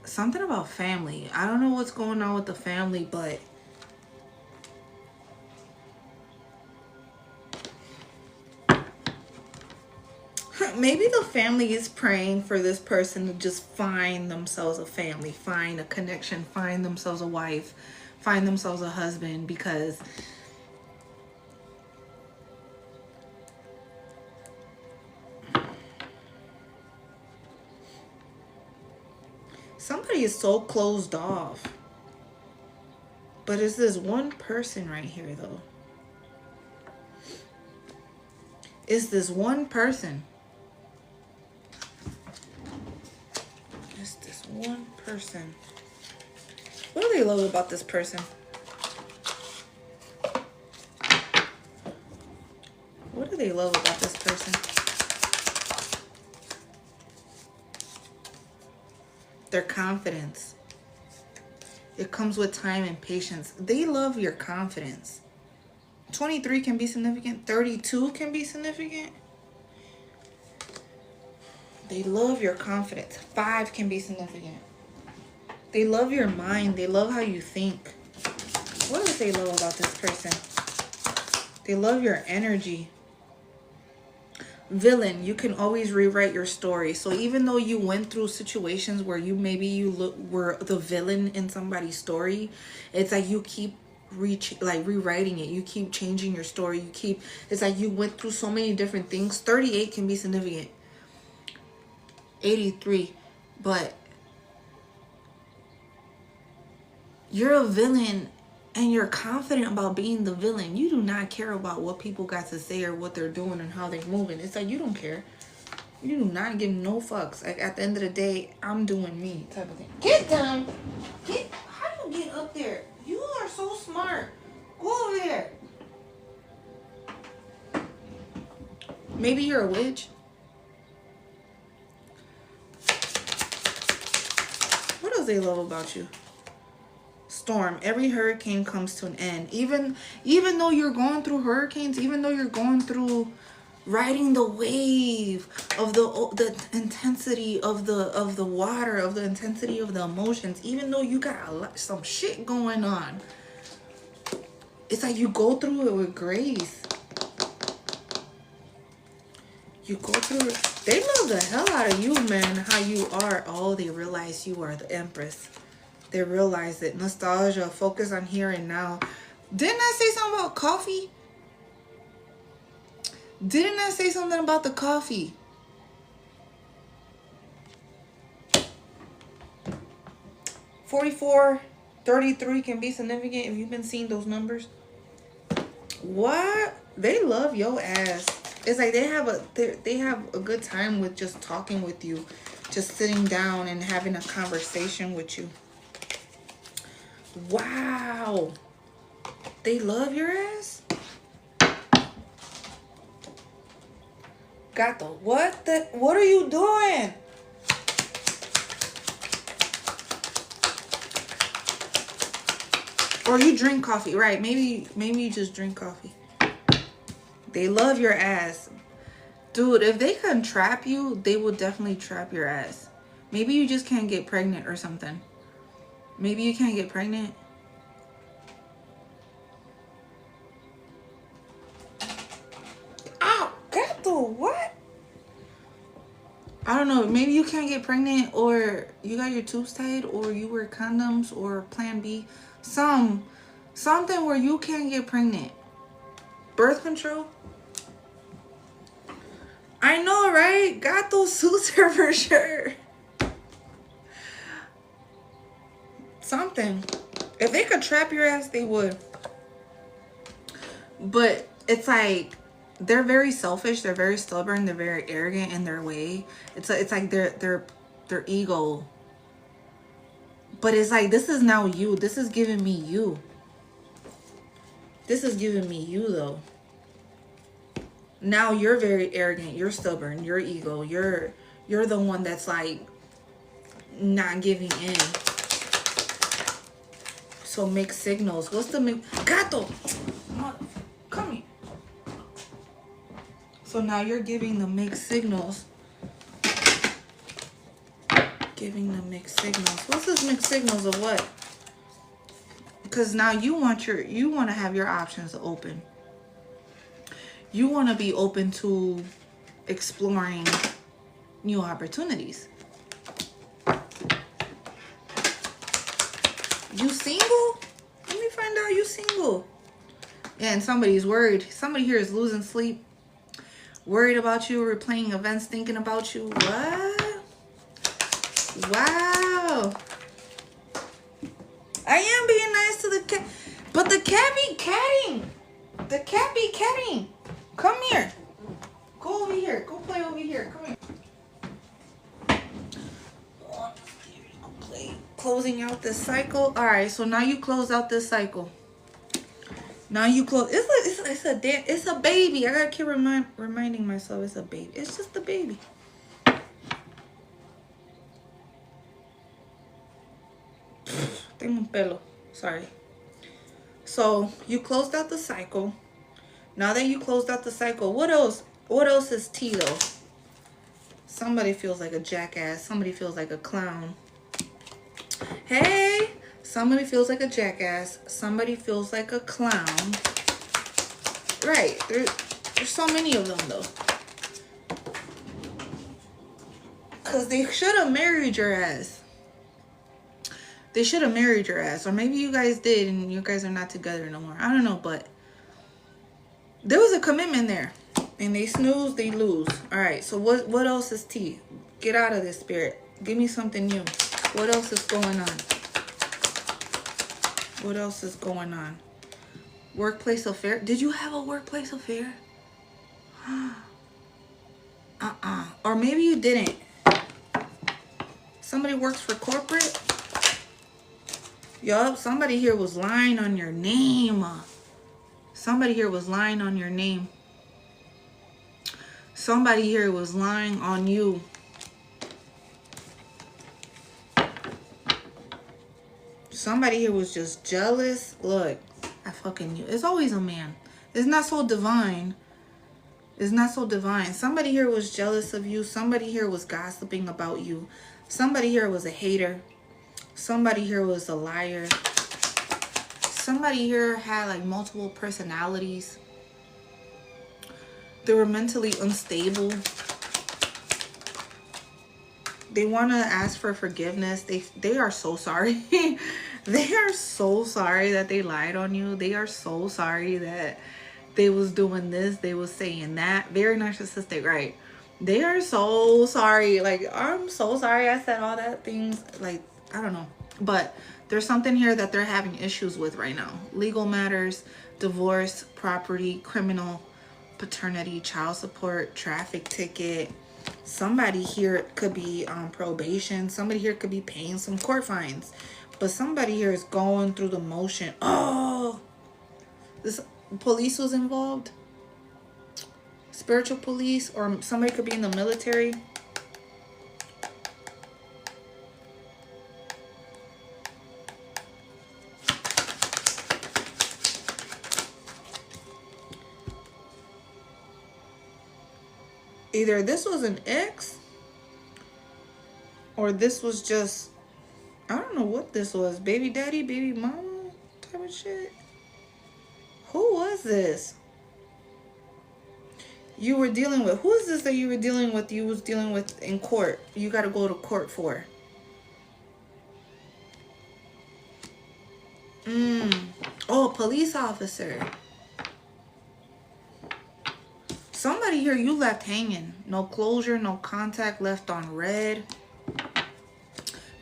Something about family. I don't know what's going on with the family, but maybe the family is praying for this person to just find themselves a family, find a connection, find themselves a wife, find themselves a husband because somebody is so closed off. But it's this one person right here, though. It's this one person. It's this one person. What do they love about this person? What do they love about this person? Their confidence. It comes with time and patience. They love your confidence. 23 can be significant. 32 can be significant. They love your confidence. 5 can be significant. They love your mind. They love how you think. What do they love about this person? They love your energy. Villain, you can always rewrite your story. So even though you went through situations where you were the villain in somebody's story, it's like you keep rewriting it. You keep changing your story. It's like you went through so many different things. 38 can be significant. 83, but you're a villain and you're confident about being the villain. You do not care about what people got to say or what they're doing and how they're moving. It's like you don't care. You do not give no fucks. Like at the end of the day, I'm doing me type of thing. Get down. How do you get up there? You are so smart. Go over there. Maybe you're a witch. What else they love about you? Storm. Every hurricane comes to an end. Even though you're going through hurricanes, even though you're going through riding the wave of the intensity of the water, of the intensity of the emotions, even though you got some shit going on, it's like you go through it with grace. You go through it. They love the hell out of you, man. How you are. Oh, they realize you are the Empress. They realize it. Nostalgia, focus on here and now. Didn't I say something about coffee? Didn't I say something about the coffee? $44, $33 can be significant if you've been seeing those numbers. What? They love your ass. It's like they have a good time with just talking with you, just sitting down and having a conversation with you. Wow. They love your ass? Gato, what are you doing? Or you drink coffee, right? Maybe you just drink coffee. They love your ass. Dude, if they can trap you, they will definitely trap your ass. Maybe you just can't get pregnant or something. Maybe you can't get pregnant. Oh, Gato, what? I don't know. Maybe you can't get pregnant, or you got your tubes tied, or you wear condoms, or plan B. Something where you can't get pregnant. Birth control? I know, right? Gato suits her for sure. Something. If they could trap your ass, they would. But it's like they're very selfish, they're very stubborn, they're very arrogant in their way. It's like their ego. But it's like, this is now you. This is giving me you. This is giving me you, though. Now you're very arrogant, you're stubborn, you're ego, you're the one that's like not giving in. So mixed signals. What's the Gato? Come here. So now you're giving the mixed signals. Giving the mixed signals. What's this mixed signals of what? Because now you want to have your options open. You want to be open to exploring new opportunities. You single? You single. And somebody's worried. Somebody here is losing sleep. Worried about you, replaying events, thinking about you. What? Wow. I am being nice to the cat. But the cat be catting. The cat be catting. Come here. Go over here. Go play over here. Come here. Go play. Closing out this cycle. All right, so now you close out this cycle. Now you close. It's a baby. I gotta keep reminding myself it's a baby. It's just a baby. Tengo un pelo. Sorry. So you closed out the cycle. Now that you closed out the cycle, what else? What else is tea though? Somebody feels like a jackass. Somebody feels like a clown. Hey. Somebody feels like a jackass. Somebody feels like a clown. Right. There's so many of them, though. Because they should have married your ass. They should have married your ass. Or maybe you guys did and you guys are not together no more. I don't know, but there was a commitment there. And they snooze, they lose. All right, so what else is tea? Get out of this, spirit. Give me something new. What else is going on? What else is going on? Workplace affair. Did you have a workplace affair? Or maybe you didn't. Somebody works for corporate. Yup, somebody here was lying on your name. Somebody here was lying on your name. Somebody here was lying on you. Somebody here was just jealous. Look, I fucking knew. It's always a man. It's not so divine. It's not so divine. Somebody here was jealous of you. Somebody here was gossiping about you. Somebody here was a hater. Somebody here was a liar. Somebody here had like multiple personalities. They were mentally unstable. They want to ask for forgiveness. They are so sorry. They are so sorry that they lied on you. They are so sorry that they was doing this. They was saying that. Very narcissistic, right? They are so sorry. Like, I'm so sorry I said all that things. Like, I don't know. But there's something here that they're having issues with right now. Legal matters, divorce, property, criminal, paternity, child support, traffic ticket. Somebody here could be on probation. Somebody here could be paying some court fines. But somebody here is going through the motion. Oh, this police was involved. Spiritual police, or somebody could be in the military. Either this was an ex, or this was just, I don't know what this was. Baby daddy, baby mama type of shit. Who was this? You were dealing with, who is this that you were dealing with? You was dealing with in court. You got to go to court for. Oh, police officer. Somebody here you left hanging. No closure, no contact, left on red.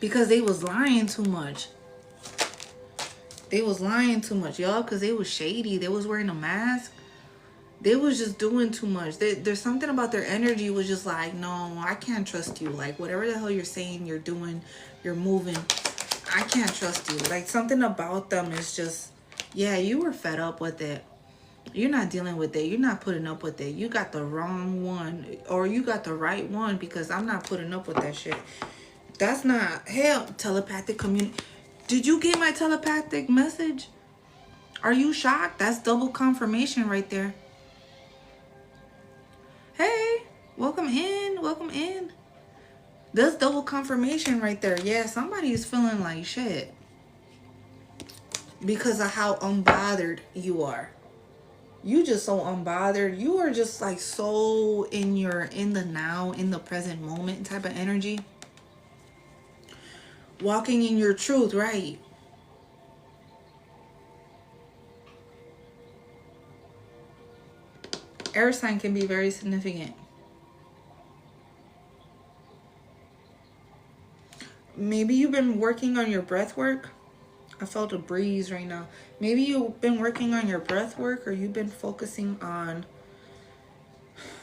Because they was lying too much. They was lying too much, y'all, because they was shady. They was wearing a mask. They was just doing too much. There's something about their energy was just like, no, I can't trust you. Like, whatever the hell you're saying, you're doing, you're moving, I can't trust you. Like, something about them is just, yeah, you were fed up with it. You're not dealing with it. You're not putting up with it. You got the wrong one, or you got the right one, because I'm not putting up with that shit. That's not, hell, telepathic community. Did you get my telepathic message? Are you shocked? That's double confirmation right there. Hey, welcome in. Welcome in. That's double confirmation right there. Yeah, somebody is feeling like shit because of how unbothered you are. You just so unbothered. You are just like so in the now, in the present moment type of energy. Walking in your truth, right? Air sign can be very significant. Maybe you've been working on your breath work. I felt a breeze right now. Maybe you've been working on your breath work, or you've been focusing on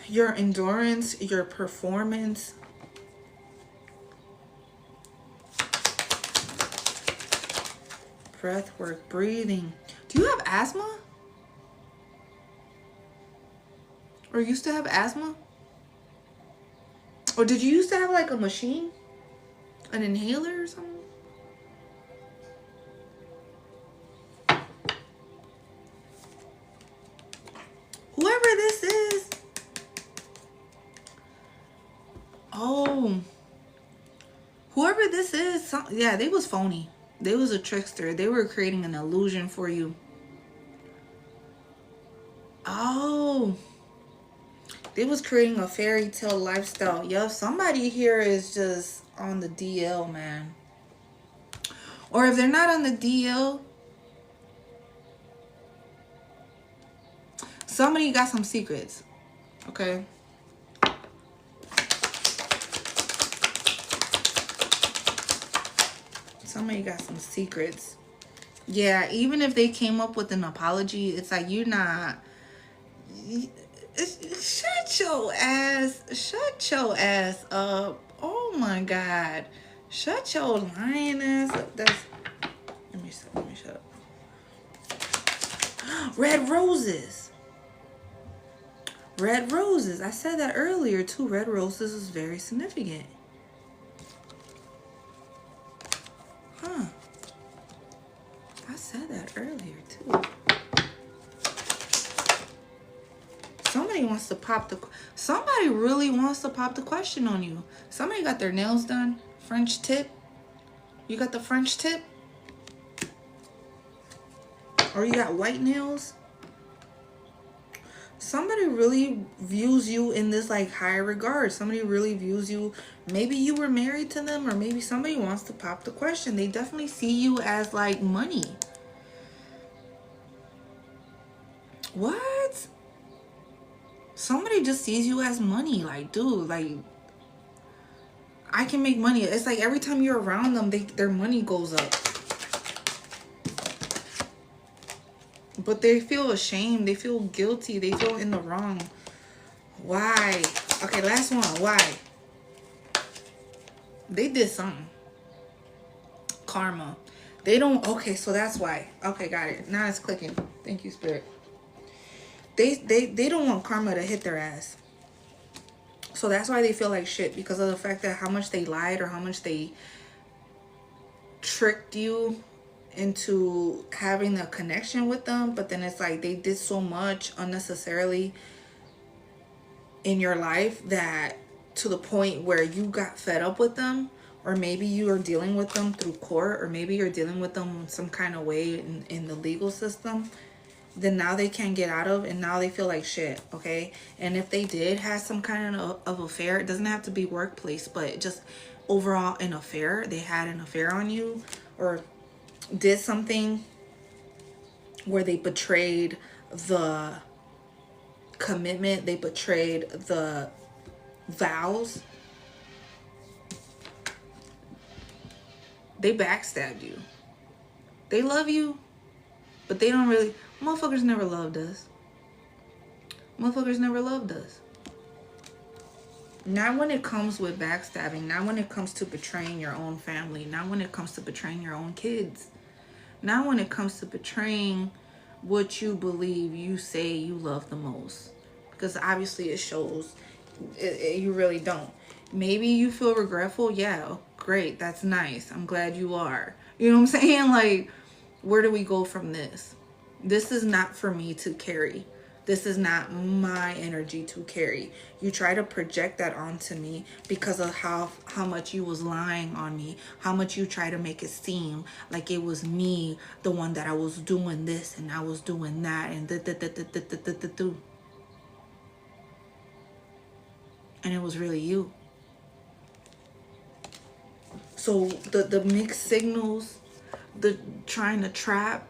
your endurance, your performance. Breath work, breathing. Do you have asthma? Or used to have asthma? Or did you used to have like a machine? An inhaler or something? Whoever this is. Oh. Whoever this is, yeah, they was phony. They was a trickster. They were creating an illusion for you. Oh. They was creating a fairy tale lifestyle. Yo, somebody here is just on the DL, man. Or if they're not on the DL, somebody got some secrets. Okay. Somebody got some secrets. Yeah, even if they came up with an apology, it's like, you're not... Shut your ass up. Oh my God. Shut your lying ass up. Let me shut up. Red roses. Red roses. I said that earlier too. Red roses is very significant. Huh. I said that earlier too. Somebody wants to pop the... Somebody really wants to pop the question on you. Somebody got their nails done. French tip. You got the French tip? Or you got white nails? Somebody really views you in this like high regard. Somebody really views you. Maybe you were married to them, or maybe somebody wants to pop the question. They definitely see you as like money. What? Somebody just sees you as money. Like, dude, like, I can make money. It's like every time you're around them, their money goes up. But they feel ashamed. They feel guilty. They feel in the wrong. Why? Okay, last one. Why? They did something. Karma. They don't... Okay, so that's why. Okay, got it. Now it's clicking. Thank you, Spirit. They don't want karma to hit their ass. So that's why they feel like shit, because of the fact that how much they lied or how much they tricked you into having a connection with them. But then it's like they did so much unnecessarily in your life that to the point where you got fed up with them, or maybe you are dealing with them through court, or maybe you're dealing with them some kind of way in the legal system. Then now they can't get out of, and now they feel like shit, okay? And if they did have some kind of affair, it doesn't have to be workplace, but just overall an affair, they had an affair on you, or did something where they betrayed the commitment, they betrayed the vows, they backstabbed you. They love you, but they don't really... Motherfuckers never loved us. Motherfuckers never loved us. Not when it comes with backstabbing. Not when it comes to betraying your own family. Not when it comes to betraying your own kids. Not when it comes to betraying what you believe you say you love the most. Because obviously it shows you really don't. Maybe you feel regretful. Yeah, great. That's nice. I'm glad you are. You know what I'm saying? Like, where do we go from this? This is not for me to carry. This is not my energy to carry. You try to project that onto me because of how much you was lying on me, how much you try to make it seem like it was me, the one that I was doing this and I was doing that and and it was really you. So the mixed signals, the trying to trap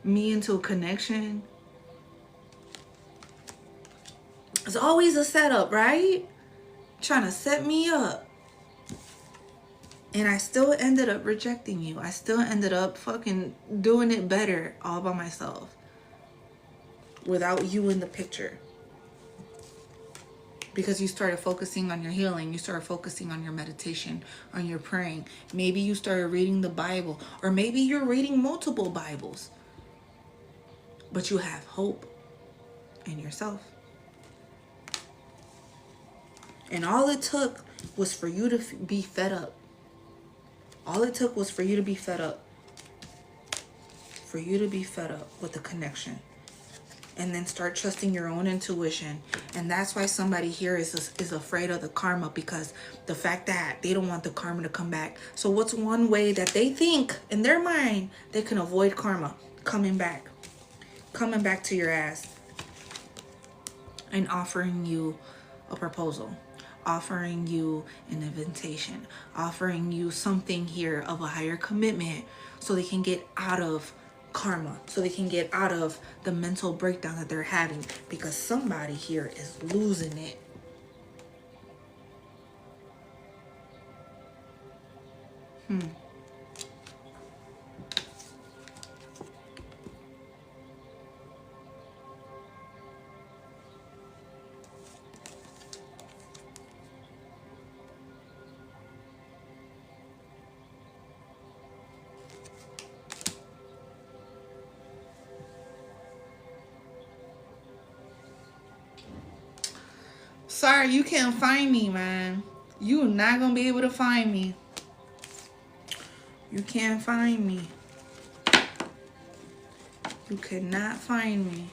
me into a connection, It's always a setup, right? Trying to set me up. And I still ended up rejecting you. I still ended up fucking doing it better all by myself. Without you in the picture. Because you started focusing on your healing. You started focusing on your meditation, on your praying. Maybe you started reading the Bible. Or maybe you're reading multiple Bibles. But you have hope in yourself. And all it took was for you to be fed up. All it took was for you to be fed up. For you to be fed up with the connection. And then start trusting your own intuition. And that's why somebody here is afraid of the karma, because the fact that they don't want the karma to come back. So what's one way that they think in their mind they can avoid karma coming back to your ass and offering you a proposal, offering you an invitation, offering you something here of a higher commitment so they can get out of karma, so they can get out of the mental breakdown that they're having, because somebody here is losing it. Sorry, you can't find me, man. You're not gonna be able to find me. You can't find me. You cannot find me.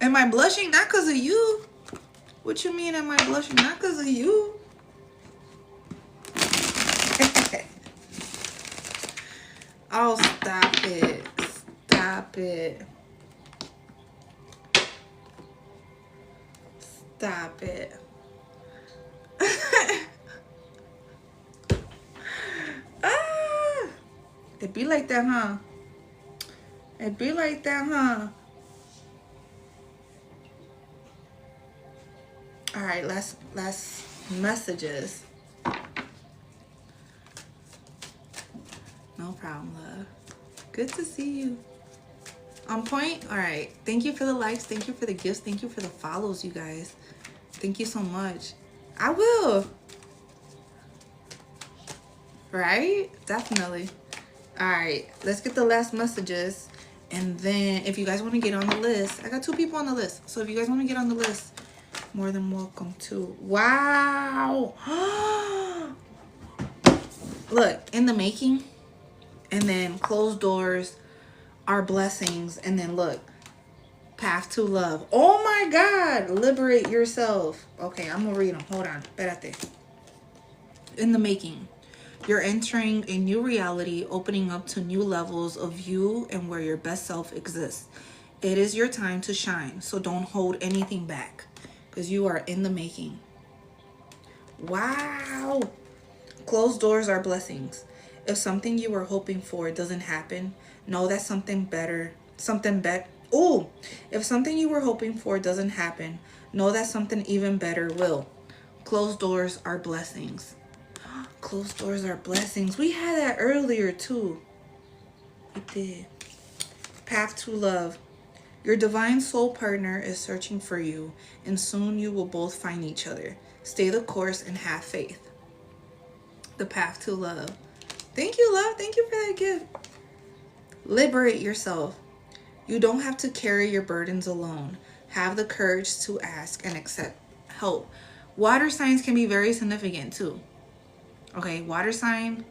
Am I blushing? Not because of you. What you mean, am I blushing? Not because of you. Oh, stop it. Stop it. Stop it. Ah, it be like that, huh? It be like that, huh? All right, last messages. No problem, love. Good to see you. On point? All right. Thank you for the likes. Thank you for the gifts. Thank you for the follows, you guys. Thank you so much. I will. Right? Definitely. All right. Let's get the last messages. And then if you guys want to get on the list, I got 2 people on the list. So if you guys want to get on the list, more than welcome to. Wow. Look, in the making. And then closed doors are blessings. And then look, path to love. Oh my God. Liberate yourself. Okay, I'm going to read them. Hold on. Espérate. In the making. You're entering a new reality, opening up to new levels of you and where your best self exists. It is your time to shine. So don't hold anything back, because you are in the making. Wow. Closed doors are blessings. If something you were hoping for doesn't happen, know that if something you were hoping for doesn't happen, know that something even better will. Closed doors are blessings. Closed doors are blessings. We had that earlier too. We did. Path to love. Your divine soul partner is searching for you, and soon you will both find each other. Stay the course and have faith. The path to love. Thank you, love. Thank you for that gift. Liberate yourself. You don't have to carry your burdens alone. Have the courage to ask and accept help. Water signs can be very significant too. Okay, water sign,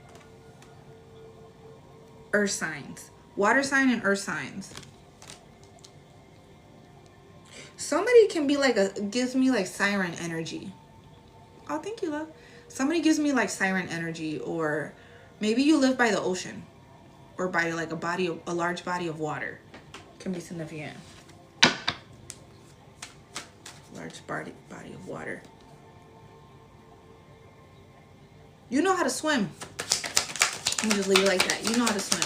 earth signs. Water sign and earth signs. Somebody can be like gives me like siren energy. Oh, thank you, love. Somebody gives me like siren energy, or maybe you live by the ocean, or by like a large body of water. Can be significant. Large body of water. You know how to swim. Let me just leave it like that. You know how to swim.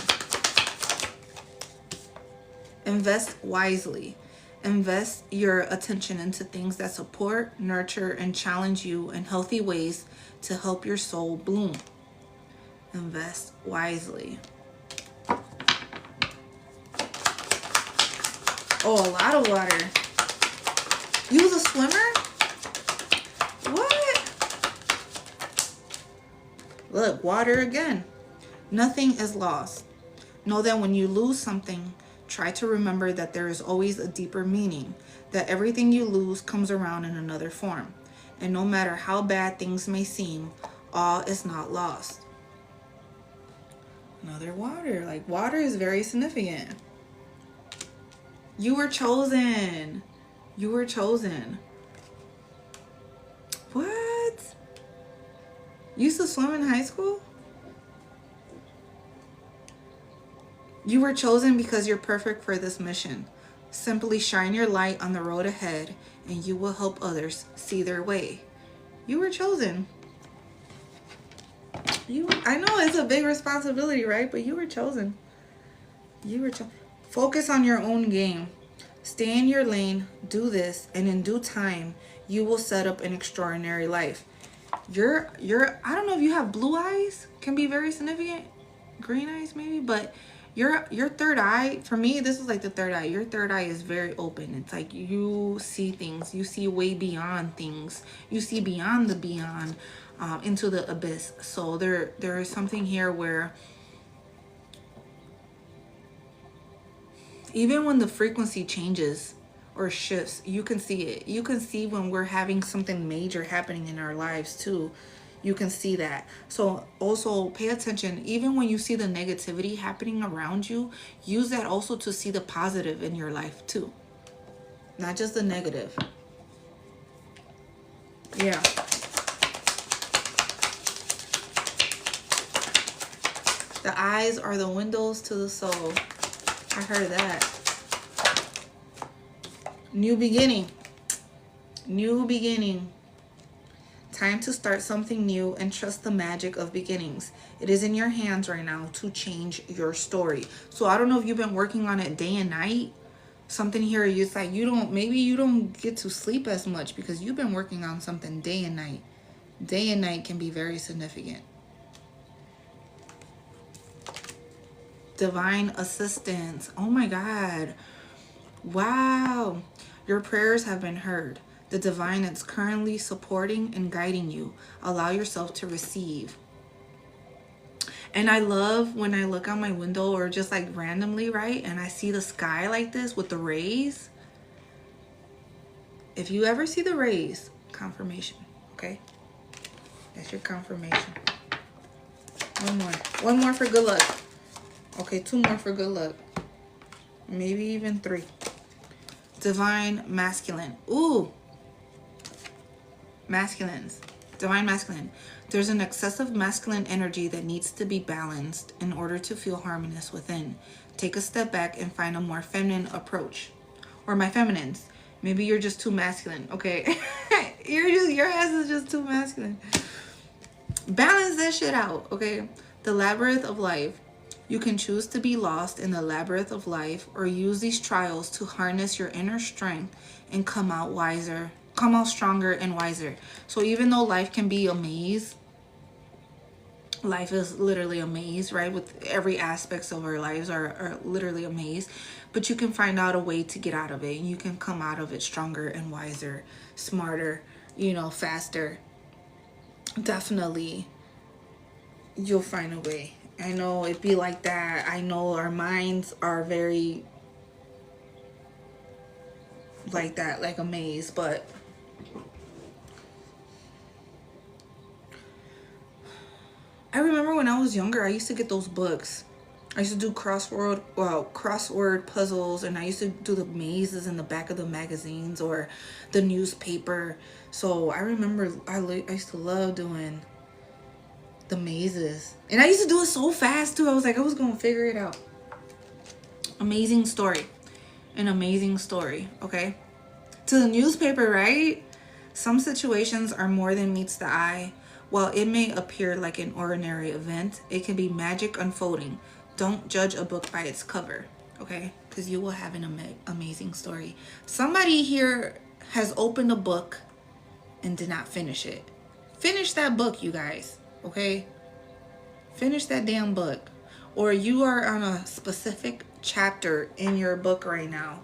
Invest wisely. Invest your attention into things that support, nurture, and challenge you in healthy ways to help your soul bloom. Invest wisely. Oh, a lot of water. You was a swimmer? What? Look, water again. Nothing is lost. Know that when you lose something, try to remember that there is always a deeper meaning, that everything you lose comes around in another form. And no matter how bad things may seem, all is not lost. Another water. Like, water is very significant. You were chosen. You were chosen. What? You used to swim in high school? You were chosen because you're perfect for this mission. Simply shine your light on the road ahead and you will help others see their way. You were chosen. I know it's a big responsibility, right? But you were chosen. You were chosen. Focus on your own game. Stay in your lane, do this, and in due time, you will set up an extraordinary life. I don't know if you have blue eyes, can be very significant. Green eyes maybe, but your third eye, for me, this is like the third eye. Your third eye is very open. It's like you see things. You see way beyond things. You see beyond the beyond, into the abyss. So there is something here where even when the frequency changes or shifts, you can see it. You can see when we're having something major happening in our lives too. You can see that. So also pay attention. Even when you see the negativity happening around you, use that also to see the positive in your life too. Not just the negative. Yeah. The eyes are the windows to the soul. I heard that. New beginning. New beginning. Time to start something new and trust the magic of beginnings. It is in your hands right now to change your story. So I don't know if you've been working on it day and night. Something here, it's like maybe you don't get to sleep as much because you've been working on something day and night. Day and night can be very significant. Divine assistance. Oh my God. Wow. Your prayers have been heard. The divine is currently supporting and guiding you. Allow yourself to receive. And I love when I look out my window or just like randomly, right? And I see the sky like this with the rays. If you ever see the rays, confirmation, okay? That's your confirmation. One more. One more for good luck. Okay, 2 more for good luck. Maybe even 3. Divine masculine. Ooh. Masculines. Divine masculine. There's an excessive masculine energy that needs to be balanced in order to feel harmonious within. Take a step back and find a more feminine approach. Or my feminines. Maybe you're just too masculine. Okay. Your ass is just too masculine. Balance that shit out. Okay. The labyrinth of life. You can choose to be lost in the labyrinth of life or use these trials to harness your inner strength and come out wiser, come out stronger and wiser. So even though life can be a maze, life is literally a maze, right? With every aspects of our lives are literally a maze, but you can find out a way to get out of it and you can come out of it stronger and wiser, smarter, faster. Definitely, you'll find a way. I know it be like that. I know our minds are very like that, like a maze, but I remember when I was younger, I used to get those books. I used to do crossword puzzles, and I used to do the mazes in the back of the magazines or the newspaper. So I remember I used to love doing the mazes, and I used to do it so fast too. I was like, I was gonna figure it out. Amazing story. An amazing story. Okay, to the newspaper, right? Some situations are more than meets the eye. While it may appear like an ordinary event, it can be magic unfolding. Don't judge a book by its cover, okay? Because you will have an amazing story. Somebody here has opened a book and did not finish it. Finish that book, you guys, okay? Finish that damn book. Or you are on a specific chapter in your book right now.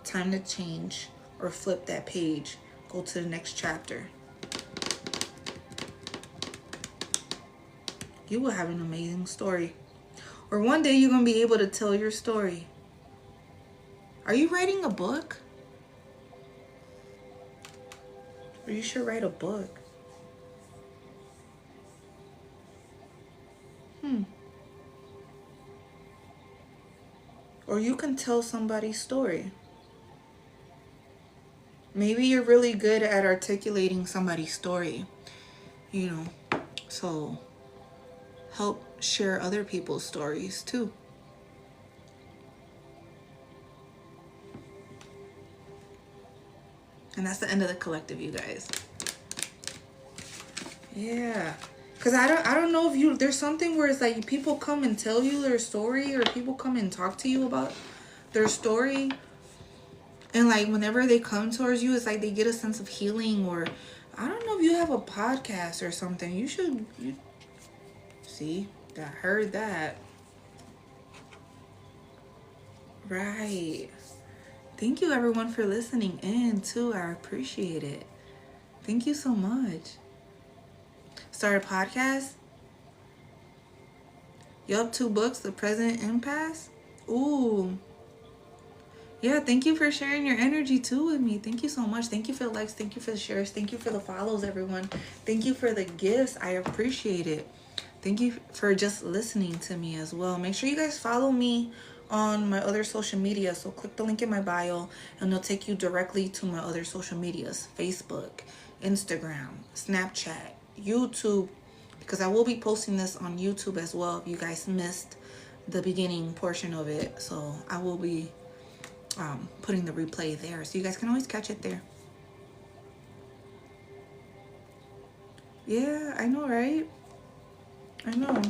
Time to change or flip that page. Go to the next chapter. You will have an amazing story. Or one day you're going to be able to tell your story. Are you writing a book? Or you should write a book. Or you can tell somebody's story. Maybe you're really good at articulating somebody's story, you know, so help share other people's stories too. And that's the end of the collective, you guys. Yeah. Because I don't know if there's something where it's like people come and tell you their story, or people come and talk to you about their story. And like whenever they come towards you, it's like they get a sense of healing. Or I don't know if you have a podcast or something. You see, I heard that. Right. Thank you everyone for listening in too. I appreciate it. Thank you so much. Start a podcast. Yup, 2 books, The Present Impasse. Ooh. Yeah, thank you for sharing your energy too with me. Thank you so much. Thank you for the likes. Thank you for the shares. Thank you for the follows, everyone. Thank you for the gifts. I appreciate it. Thank you for just listening to me as well. Make sure you guys follow me on my other social media. So click the link in my bio and it'll take you directly to my other social medias. Facebook, Instagram, Snapchat, YouTube. Because I will be posting this on YouTube as well if you guys missed the beginning portion of it. So I will be putting the replay there, so you guys can always catch it there. Yeah, I know, right? I know.